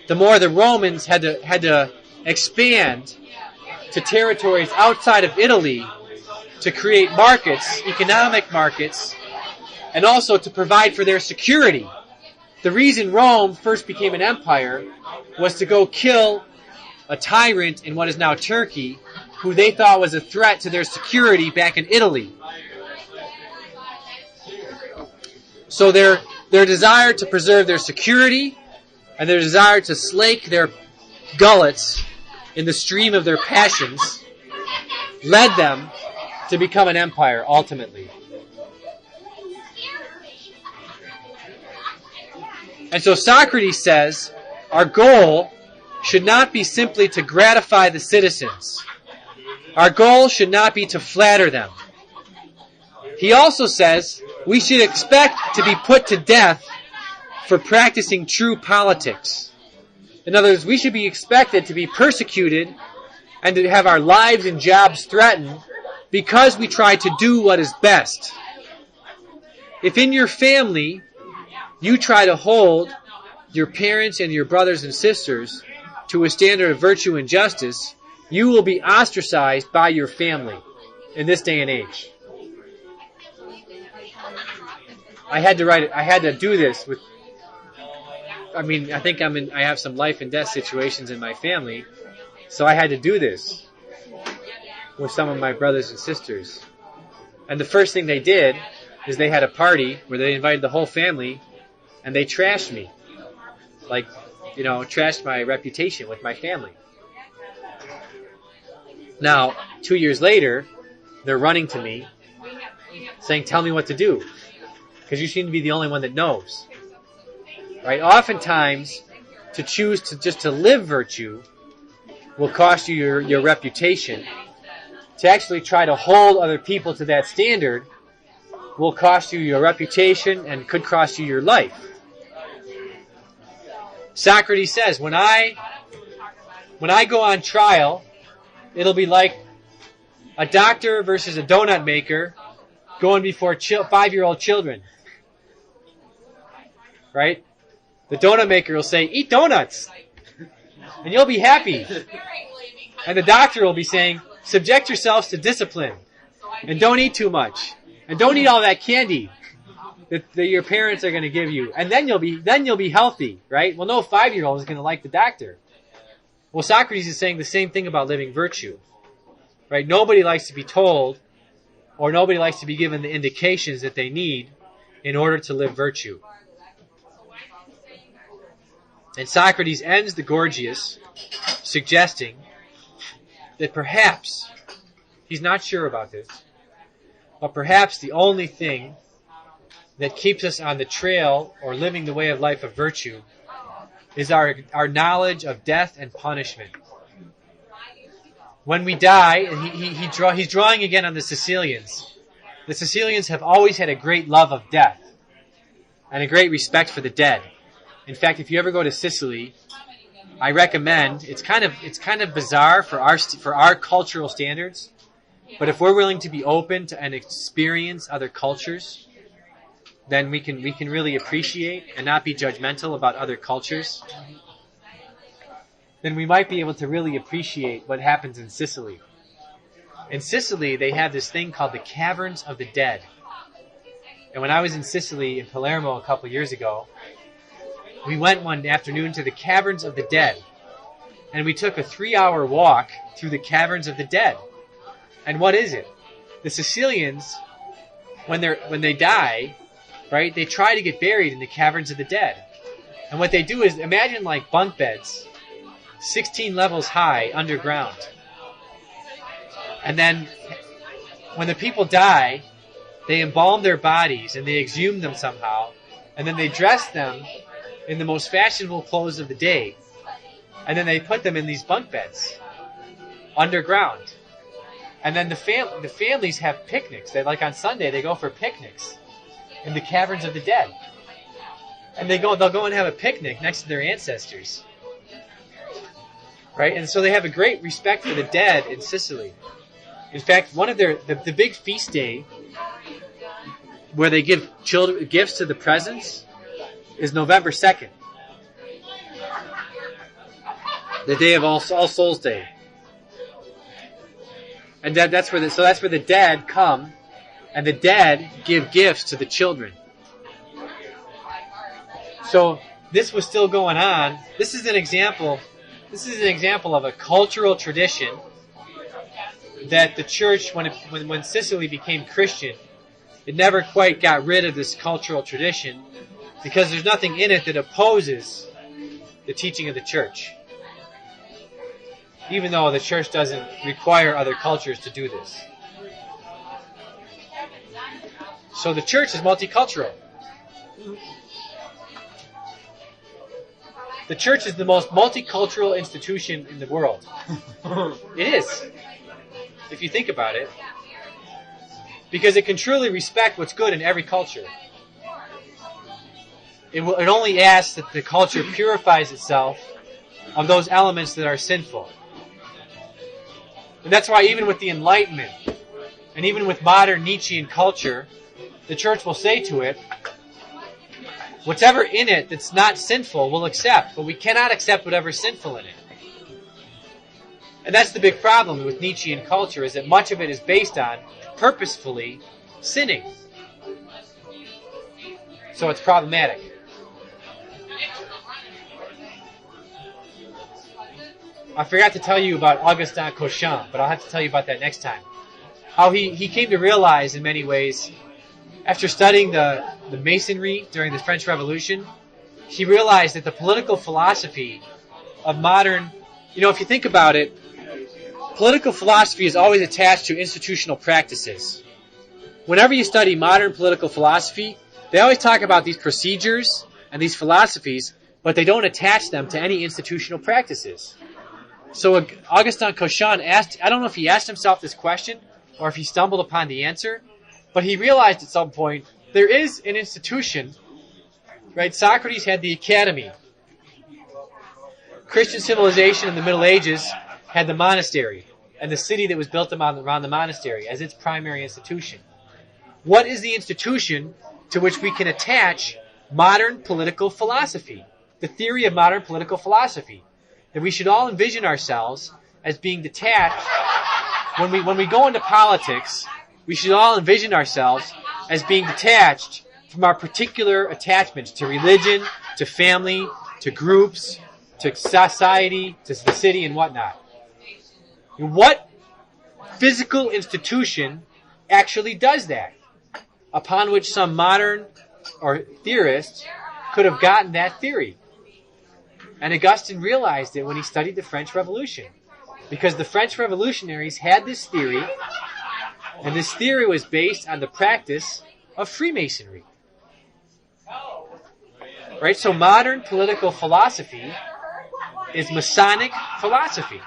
the more the Romans had to expand to territories outside of Italy to create markets, economic markets, and also to provide for their security. The reason Rome first became an empire was to go kill a tyrant in what is now Turkey, who they thought was a threat to their security back in Italy. So their desire to preserve their security and their desire to slake their gullets in the stream of their passions led them to become an empire ultimately. And so Socrates says, our goal should not be simply to gratify the citizens. Our goal should not be to flatter them. He also says we should expect to be put to death for practicing true politics. In other words, we should be expected to be persecuted and to have our lives and jobs threatened because we try to do what is best. If in your family you try to hold your parents and your brothers and sisters to a standard of virtue and justice, you will be ostracized by your family in this day and age. I had to do this with I mean, I think I have some life and death situations in my family, so I had to do this with some of my brothers and sisters. And the first thing they did is they had a party where they invited the whole family, and they trashed me. Like, trashed my reputation with my family. Now, 2 years later, they're running to me, saying, tell me what to do, because you seem to be the only one that knows. Right? Oftentimes, to choose to live virtue will cost you your reputation. To actually try to hold other people to that standard will cost you your reputation and could cost you your life. Socrates says, when I go on trial, it'll be like a doctor versus a donut maker going before 5-year-old children. Right? The donut maker will say, eat donuts, and you'll be happy. And the doctor will be saying, subject yourselves to discipline, and don't eat too much, and don't eat all that candy that your parents are going to give you, and then you'll be healthy, right? Well, no 5-year-old is going to like the doctor. Well, Socrates is saying the same thing about living virtue, right? Nobody likes to be told, or nobody likes to be given the indications that they need in order to live virtue. And Socrates ends the Gorgias suggesting that perhaps, he's not sure about this, but perhaps the only thing that keeps us on the trail or living the way of life of virtue is our knowledge of death and punishment. When we die, and he's drawing again on the Sicilians. The Sicilians have always had a great love of death and a great respect for the dead. In fact, if you ever go to Sicily, I recommend. It's kind of bizarre for our cultural standards, but if we're willing to be open to and experience other cultures, then we can really appreciate and not be judgmental about other cultures. Then we might be able to really appreciate what happens in Sicily. In Sicily, they have this thing called the Caverns of the Dead. And when I was in Sicily, in Palermo a couple years ago, we went one afternoon to the Caverns of the Dead. And we took a 3-hour walk through the Caverns of the Dead. And what is it? The Sicilians, when they die, right, they try to get buried in the Caverns of the Dead. And what they do is, imagine like bunk beds, 16 levels high, underground. And then, when the people die, they embalm their bodies and they exhume them somehow. And then they dress them in the most fashionable clothes of the day. And then they put them in these bunk beds, underground. And then the families have picnics. They, like on Sunday, they go for picnics in the Caverns of the Dead. And they'll go and have a picnic next to their ancestors. Right? And so they have a great respect for the dead in Sicily. In fact, one of the big feast day where they give children gifts to the presents is November 2nd. The day of All Souls Day. And that's where the dead come, and the dead give gifts to the children. So this was still going on. This is an example of a cultural tradition that the church, when Sicily became Christian, it never quite got rid of this cultural tradition because there's nothing in it that opposes the teaching of the church. Even though the church doesn't require other cultures to do this. So the church is multicultural. The church is the most multicultural institution in the world. It is. If you think about it. Because it can truly respect what's good in every culture. It only asks that the culture purifies itself of those elements that are sinful. And that's why even with the Enlightenment, and even with modern Nietzschean culture, the church will say to it, whatever in it that's not sinful we'll accept, but we cannot accept whatever's sinful in it. And that's the big problem with Nietzschean culture, is that much of it is based on purposefully sinning. So it's problematic. I forgot to tell you about Augustin Cochin, but I'll have to tell you about that next time. How he came to realize in many ways, after studying the Masonry during the French Revolution, he realized that the political philosophy of modern, if you think about it, political philosophy is always attached to institutional practices. Whenever you study modern political philosophy, they always talk about these procedures and these philosophies, but they don't attach them to any institutional practices. So Augustin Cochin asked, I don't know if he asked himself this question or if he stumbled upon the answer, but he realized at some point there is an institution, right? Socrates had the academy. Christian civilization in the Middle Ages had the monastery and the city that was built around the monastery as its primary institution. What is the institution to which we can attach modern political philosophy? The theory of modern political philosophy. That we should all envision ourselves as being detached. When we go into politics, we should all envision ourselves as being detached from our particular attachments to religion, to family, to groups, to society, to the city, and whatnot. What physical institution actually does that? Upon which some modern or theorists could have gotten that theory. And Augustine realized it when he studied the French Revolution. Because the French revolutionaries had this theory, and this theory was based on the practice of Freemasonry. Right? So modern political philosophy is Masonic philosophy.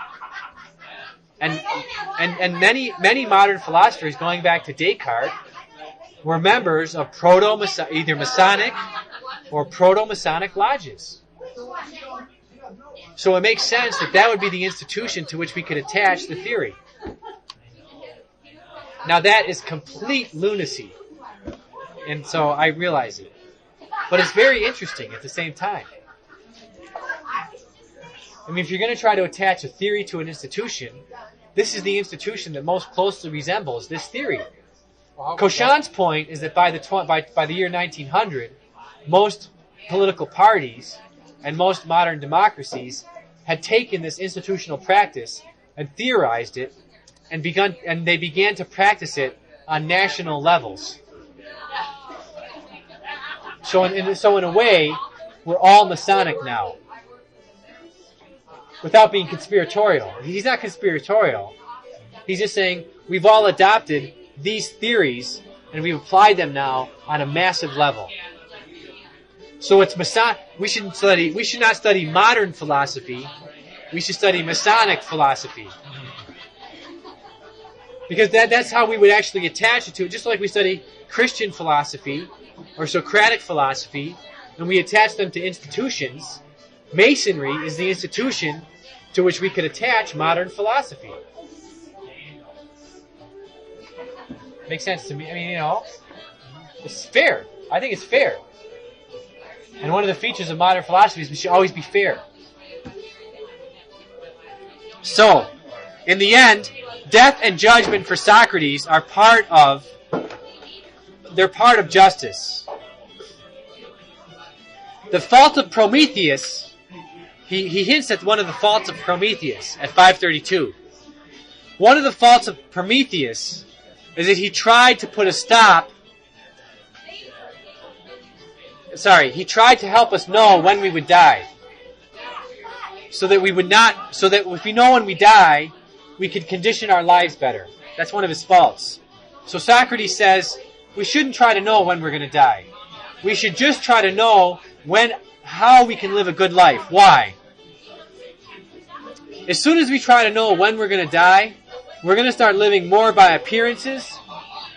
And many modern philosophers, going back to Descartes, were members of either Masonic or proto-Masonic lodges. So it makes sense that would be the institution to which we could attach the theory. Now that is complete lunacy. And so I realize it. But it's very interesting at the same time. I mean, if you're going to try to attach a theory to an institution, this is the institution that most closely resembles this theory. Cochin's point is that by the year 1900, most political parties and most modern democracies had taken this institutional practice and theorized it, and they began to practice it on national levels. So in a way, we're all Masonic now, without being conspiratorial. He's not conspiratorial. He's just saying we've all adopted these theories and we've applied them now on a massive level. So it's Masonic. We should not study modern philosophy. We should study Masonic philosophy. Because that's how we would actually attach it to it. Just like we study Christian philosophy or Socratic philosophy, and we attach them to institutions, Masonry is the institution to which we could attach modern philosophy. Makes sense to me. I mean, it's fair. I think it's fair. And one of the features of modern philosophy is we should always be fair. So, in the end, death and judgment for Socrates are part of justice. The fault of Prometheus, he hints at one of the faults of Prometheus at 532. One of the faults of Prometheus is that he tried to put a stop. He tried to help us know when we would die. So that if we know when we die, we could condition our lives better. That's one of his faults. So Socrates says, we shouldn't try to know when we're going to die. We should just try to know how we can live a good life. Why? As soon as we try to know when we're going to die, we're going to start living more by appearances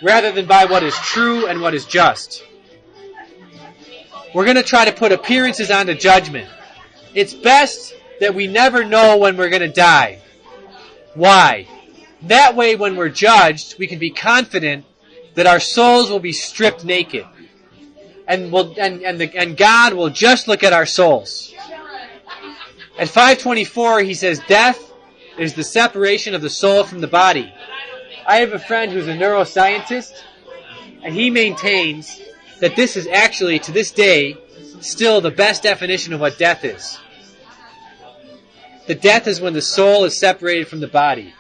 rather than by what is true and what is just. We're going to try to put appearances onto judgment. It's best that we never know when we're going to die. Why? That way, when we're judged, we can be confident that our souls will be stripped naked. And God will just look at our souls. At 524, he says, death is the separation of the soul from the body. I have a friend who's a neuroscientist, and he maintains that this is actually, to this day, still the best definition of what death is. The death is when the soul is separated from the body.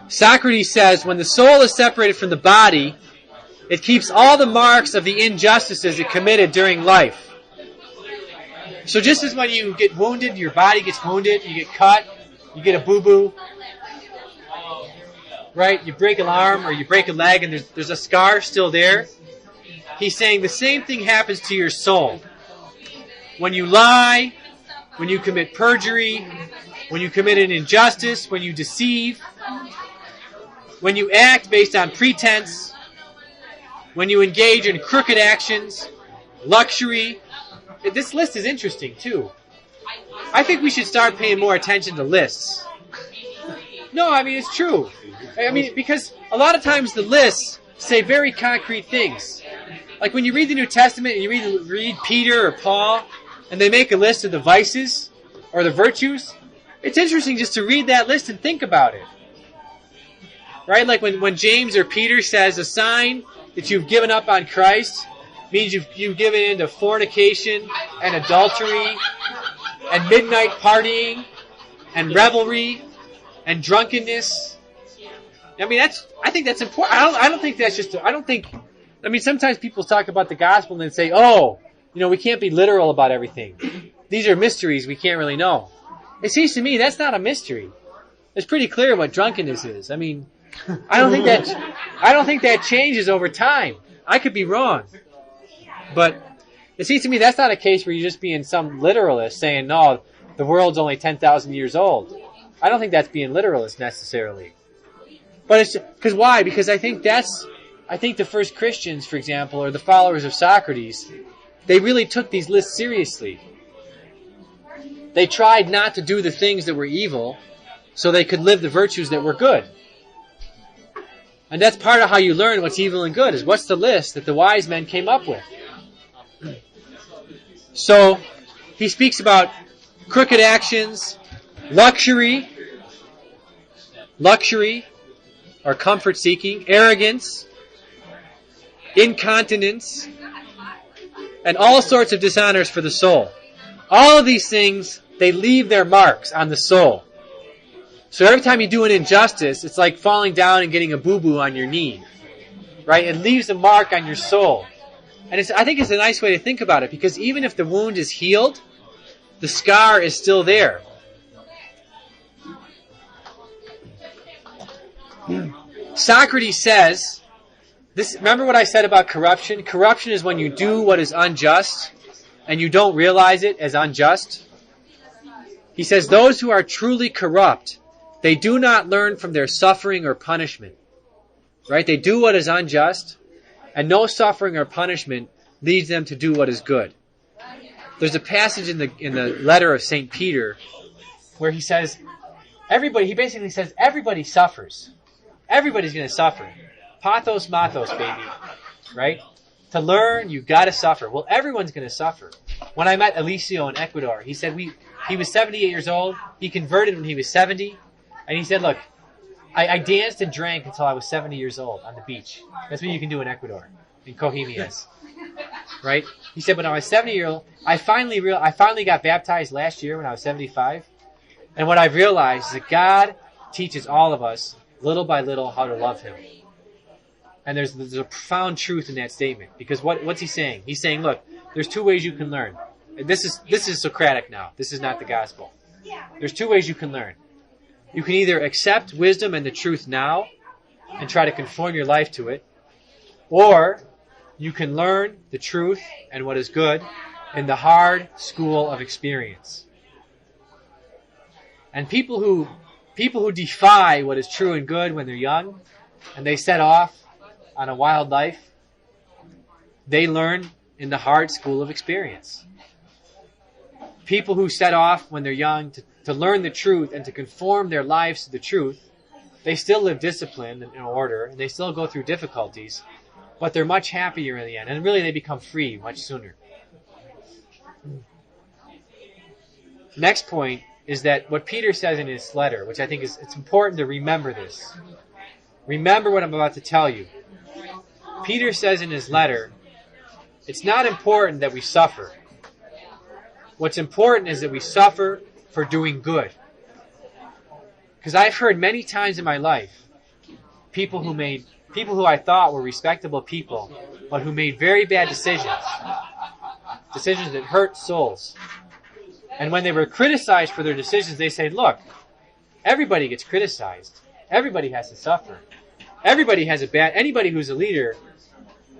Socrates says, when the soul is separated from the body, it keeps all the marks of the injustices it committed during life. So just as when you get wounded, your body gets wounded, you get cut, you get a boo-boo, right? You break an arm or you break a leg and there's a scar still there. He's saying the same thing happens to your soul. When you lie, when you commit perjury, when you commit an injustice, when you deceive, when you act based on pretense, when you engage in crooked actions, luxury. This list is interesting too. I think we should start paying more attention to lists. No, I mean, it's true. I mean, because a lot of times the lists say very concrete things. Like when you read the New Testament and you read Peter or Paul, and they make a list of the vices or the virtues, it's interesting just to read that list and think about it. Right? Like when James or Peter says a sign that you've given up on Christ means you've given in to fornication and adultery and midnight partying and revelry and drunkenness. I mean, I think that's important. I don't think that's just. I mean, sometimes people talk about the gospel and say, "Oh, we can't be literal about everything. These are mysteries we can't really know." It seems to me that's not a mystery. It's pretty clear what drunkenness is. I mean, I don't think that changes over time. I could be wrong, but it seems to me that's not a case where you're just being some literalist saying, "No, the world's only 10,000 years old." I don't think that's being literalist necessarily. But it's because why? Because I think the first Christians, for example, or the followers of Socrates, they really took these lists seriously. They tried not to do the things that were evil so they could live the virtues that were good. And that's part of how you learn what's evil and good, is what's the list that the wise men came up with. So, he speaks about crooked actions, luxury or comfort-seeking, arrogance, incontinence, and all sorts of dishonors for the soul. All of these things, they leave their marks on the soul. So every time you do an injustice, it's like falling down and getting a boo-boo on your knee. Right? It leaves a mark on your soul. And I think it's a nice way to think about it, because even if the wound is healed, the scar is still there. Socrates says, remember what I said about corruption? Corruption is when you do what is unjust and you don't realize it as unjust. He says, those who are truly corrupt, they do not learn from their suffering or punishment. Right? They do what is unjust, and no suffering or punishment leads them to do what is good. There's a passage in the letter of St. Peter where he says, he basically says, everybody suffers. Everybody's going to suffer. Pathos, mathos, baby. Right? To learn, you've got to suffer. Well, everyone's going to suffer. When I met Alicio in Ecuador, he said he was 78 years old. He converted when he was 70. And he said, look, I danced and drank until I was 70 years old on the beach. That's what you can do in Ecuador, in Cojimies. Right? He said, when I was 70 years old, I finally got baptized last year when I was 75. And what I've realized is that God teaches all of us, little by little, how to love Him. And there's a profound truth in that statement. Because what's he saying? He's saying, look, there's two ways you can learn. And this is Socratic now. This is not the gospel. There's two ways you can learn. You can either accept wisdom and the truth now and try to conform your life to it, or you can learn the truth and what is good in the hard school of experience. And people who defy what is true and good when they're young, and they set off on a wild life, they learn in the hard school of experience. People who set off when they're young to learn the truth and to conform their lives to the truth, they still live disciplined and in order, and they still go through difficulties, but they're much happier in the end, and really they become free much sooner. Next point is that what Peter says in his letter, which I think it's important to remember this. Remember what I'm about to tell you. Peter says in his letter, it's not important that we suffer. What's important is that we suffer for doing good. Because I've heard many times in my life, people who I thought were respectable people, but who made very bad decisions that hurt souls. And when they were criticized for their decisions, they said, look, everybody gets criticized. Everybody has to suffer. Everybody has anybody who's a leader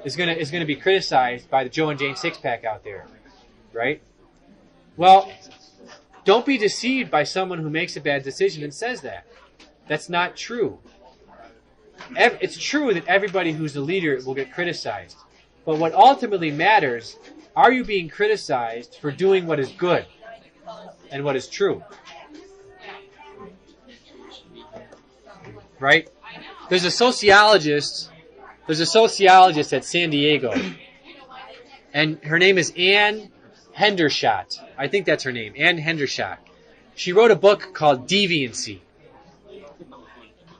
is gonna be criticized by the Joe and Jane six-pack out there. Right? Well, don't be deceived by someone who makes a bad decision and says that. That's not true. It's true that everybody who's a leader will get criticized. But what ultimately matters, are you being criticized for doing what is good and what is true? Right? There's a sociologist at San Diego, and her name is Anne Hendershot. I think that's her name, Anne Hendershot. She wrote a book called Deviancy.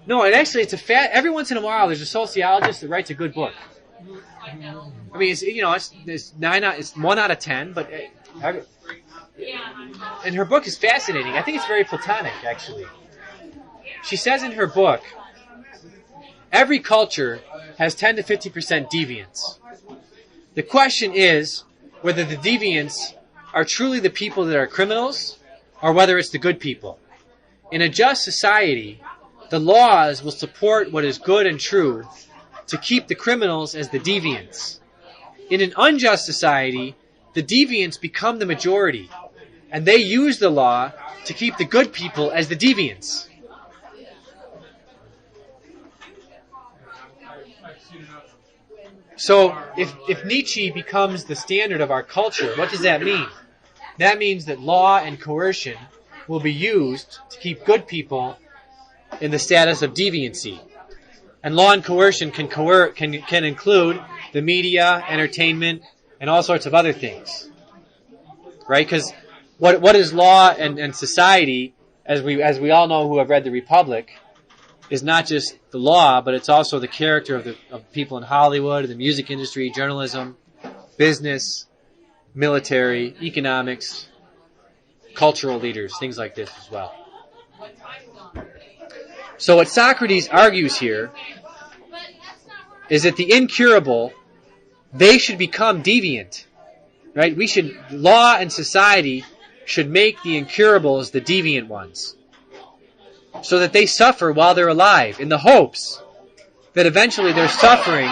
No, and actually, every once in a while, there's a sociologist that writes a good book. I mean, it's 1 out of 10, but and her book is fascinating. I think it's very Platonic, actually. She says in her book, every culture has 10 to 50% deviants. The question is whether the deviants are truly the people that are criminals or whether it's the good people. In a just society, the laws will support what is good and true to keep the criminals as the deviants. In an unjust society, the deviants become the majority, and they use the law to keep the good people as the deviants. So, if Nietzsche becomes the standard of our culture, what does that mean? That means that law and coercion will be used to keep good people in the status of deviancy. And law and coercion can include the media, entertainment, and all sorts of other things. Right? Because what is law and society, as we all know who have read The Republic, is not just the law, but it's also the character of people in Hollywood, the music industry, journalism, business, military, economics, cultural leaders, things like this as well. So what Socrates argues here is that the incurable, they should become deviant. Right? Law and society should make the incurables the deviant ones, so that they suffer while they're alive, in the hopes that eventually their suffering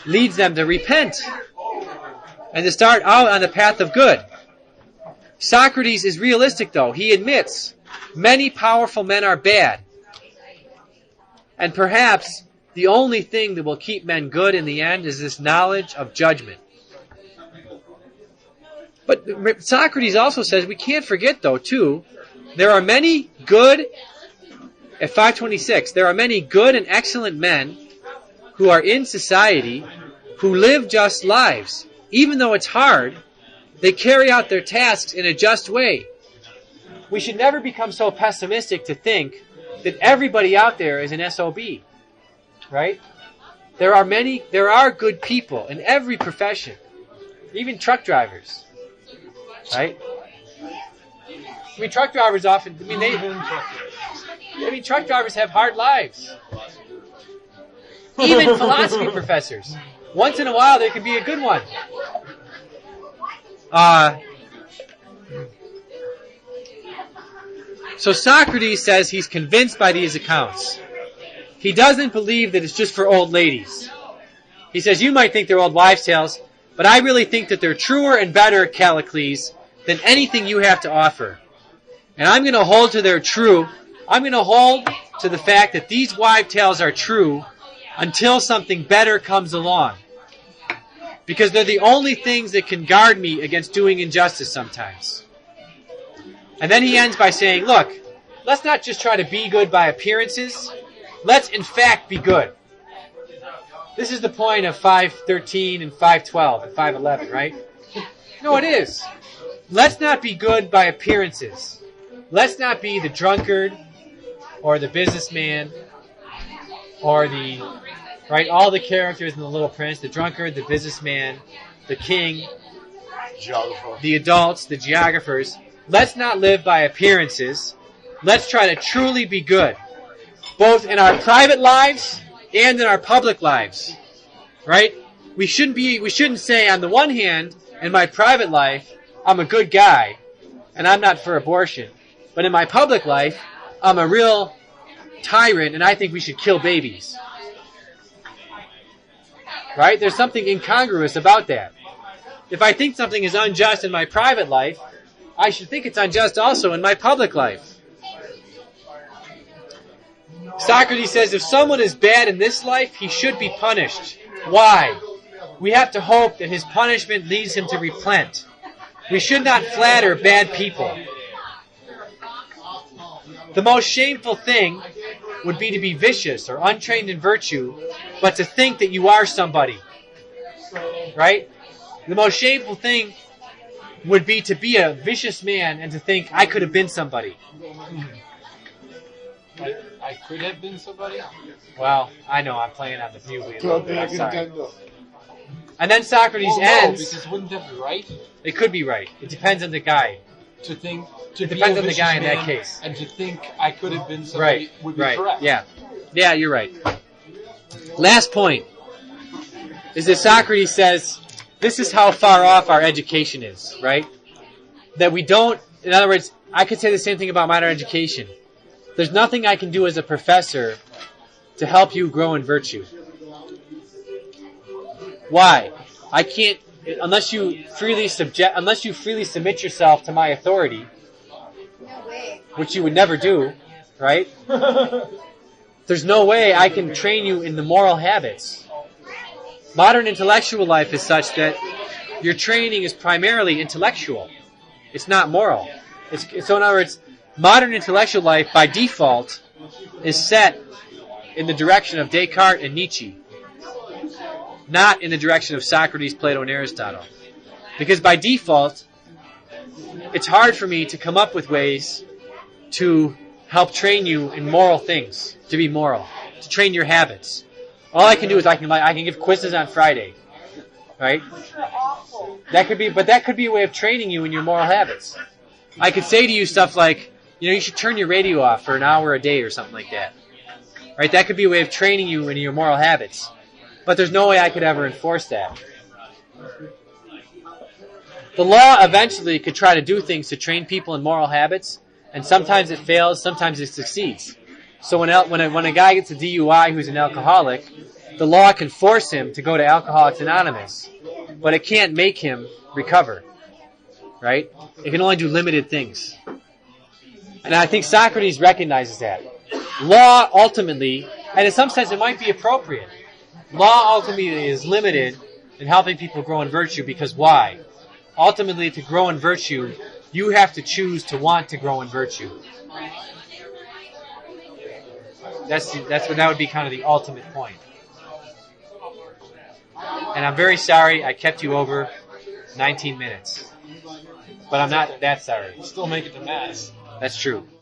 leads them to repent and to start out on the path of good. Socrates is realistic, though. He admits many powerful men are bad, and perhaps the only thing that will keep men good in the end is this knowledge of judgment. But Socrates also says we can't forget, though, too, there are many good, at 526, there are many good and excellent men who are in society who live just lives. Even though it's hard, they carry out their tasks in a just way. We should never become so pessimistic to think that everybody out there is an SOB. Right? There are good people in every profession. Even truck drivers. Right? I mean, truck drivers often, truck drivers have hard lives. Even philosophy professors. Once in a while, there can be a good one. So Socrates says he's convinced by these accounts. He doesn't believe that it's just for old ladies. He says, you might think they're old wives' tales, but I really think that they're truer and better, Callicles, than anything you have to offer. And I'm going to hold to the fact that these wives' tales are true until something better comes along. Because they're the only things that can guard me against doing injustice sometimes. And then he ends by saying, look, let's not just try to be good by appearances. Let's in fact be good. This is the point of 5:13 and 5:12 and 5:11, right? No, it is. Let's not be good by appearances. Let's not be the drunkard or the businessman or all the characters in The Little Prince, the drunkard, the businessman, the king, Geographer. the adults, the geographers, let's not live by appearances. Let's try to truly be good, both in our private lives and in our public lives. Right? We shouldn't say, on the one hand, in my private life, I'm a good guy, and I'm not for abortion. But in my public life, I'm a real tyrant, and I think we should kill babies. Right? There's something incongruous about that. If I think something is unjust in my private life, I should think it's unjust also in my public life. Socrates says if someone is bad in this life, he should be punished. Why? We have to hope that his punishment leads him to repent. We should not flatter bad people. The most shameful thing would be to be vicious or untrained in virtue, but to think that you are somebody. Right? The most shameful thing would be to be a vicious man and to think, I could have been somebody. I could have been somebody. Well, I know I'm playing on the view. Could be a contender. And then Socrates Well, no, ends. because wouldn't that be right? It could be right. It depends on the guy. To think It depends on the guy in that man case. and to think I could have been somebody would be Right. correct. Yeah. Yeah, you're right. Last point is that Socrates says this is how far off our education is, right? That we don't, in other words, I could say the same thing about modern education. There's nothing I can do as a professor to help you grow in virtue. Why? I can't, unless you freely submit yourself to my authority, No way. which you would never do, right? There's no way I can train you in the moral habits. Modern intellectual life is such that your training is primarily intellectual. It's not moral. So in other words, modern intellectual life by default is set in the direction of Descartes and Nietzsche, not in the direction of Socrates, Plato, and Aristotle. Because by default, it's hard for me to come up with ways to help train you in moral things, to be moral, to train your habits. All I can do is I can give quizzes on Friday, right? You're awful. That could be a way of training you in your moral habits. I could say to you stuff like, you should turn your radio off for an hour a day or something like that. Right? That could be a way of training you in your moral habits. But there's no way I could ever enforce that. The law eventually could try to do things to train people in moral habits, and sometimes it fails, sometimes it succeeds. So when a guy gets a DUI who's an alcoholic, the law can force him to go to Alcoholics Anonymous, but it can't make him recover. Right? It can only do limited things. And I think Socrates recognizes that. Law ultimately, and in some sense it might be appropriate, law ultimately is limited in helping people grow in virtue because why? Ultimately, to grow in virtue, you have to choose to want to grow in virtue. That would be kind of the ultimate point. And I'm very sorry I kept you over 19 minutes. But I'm not that sorry. Still make it to mass. That's true.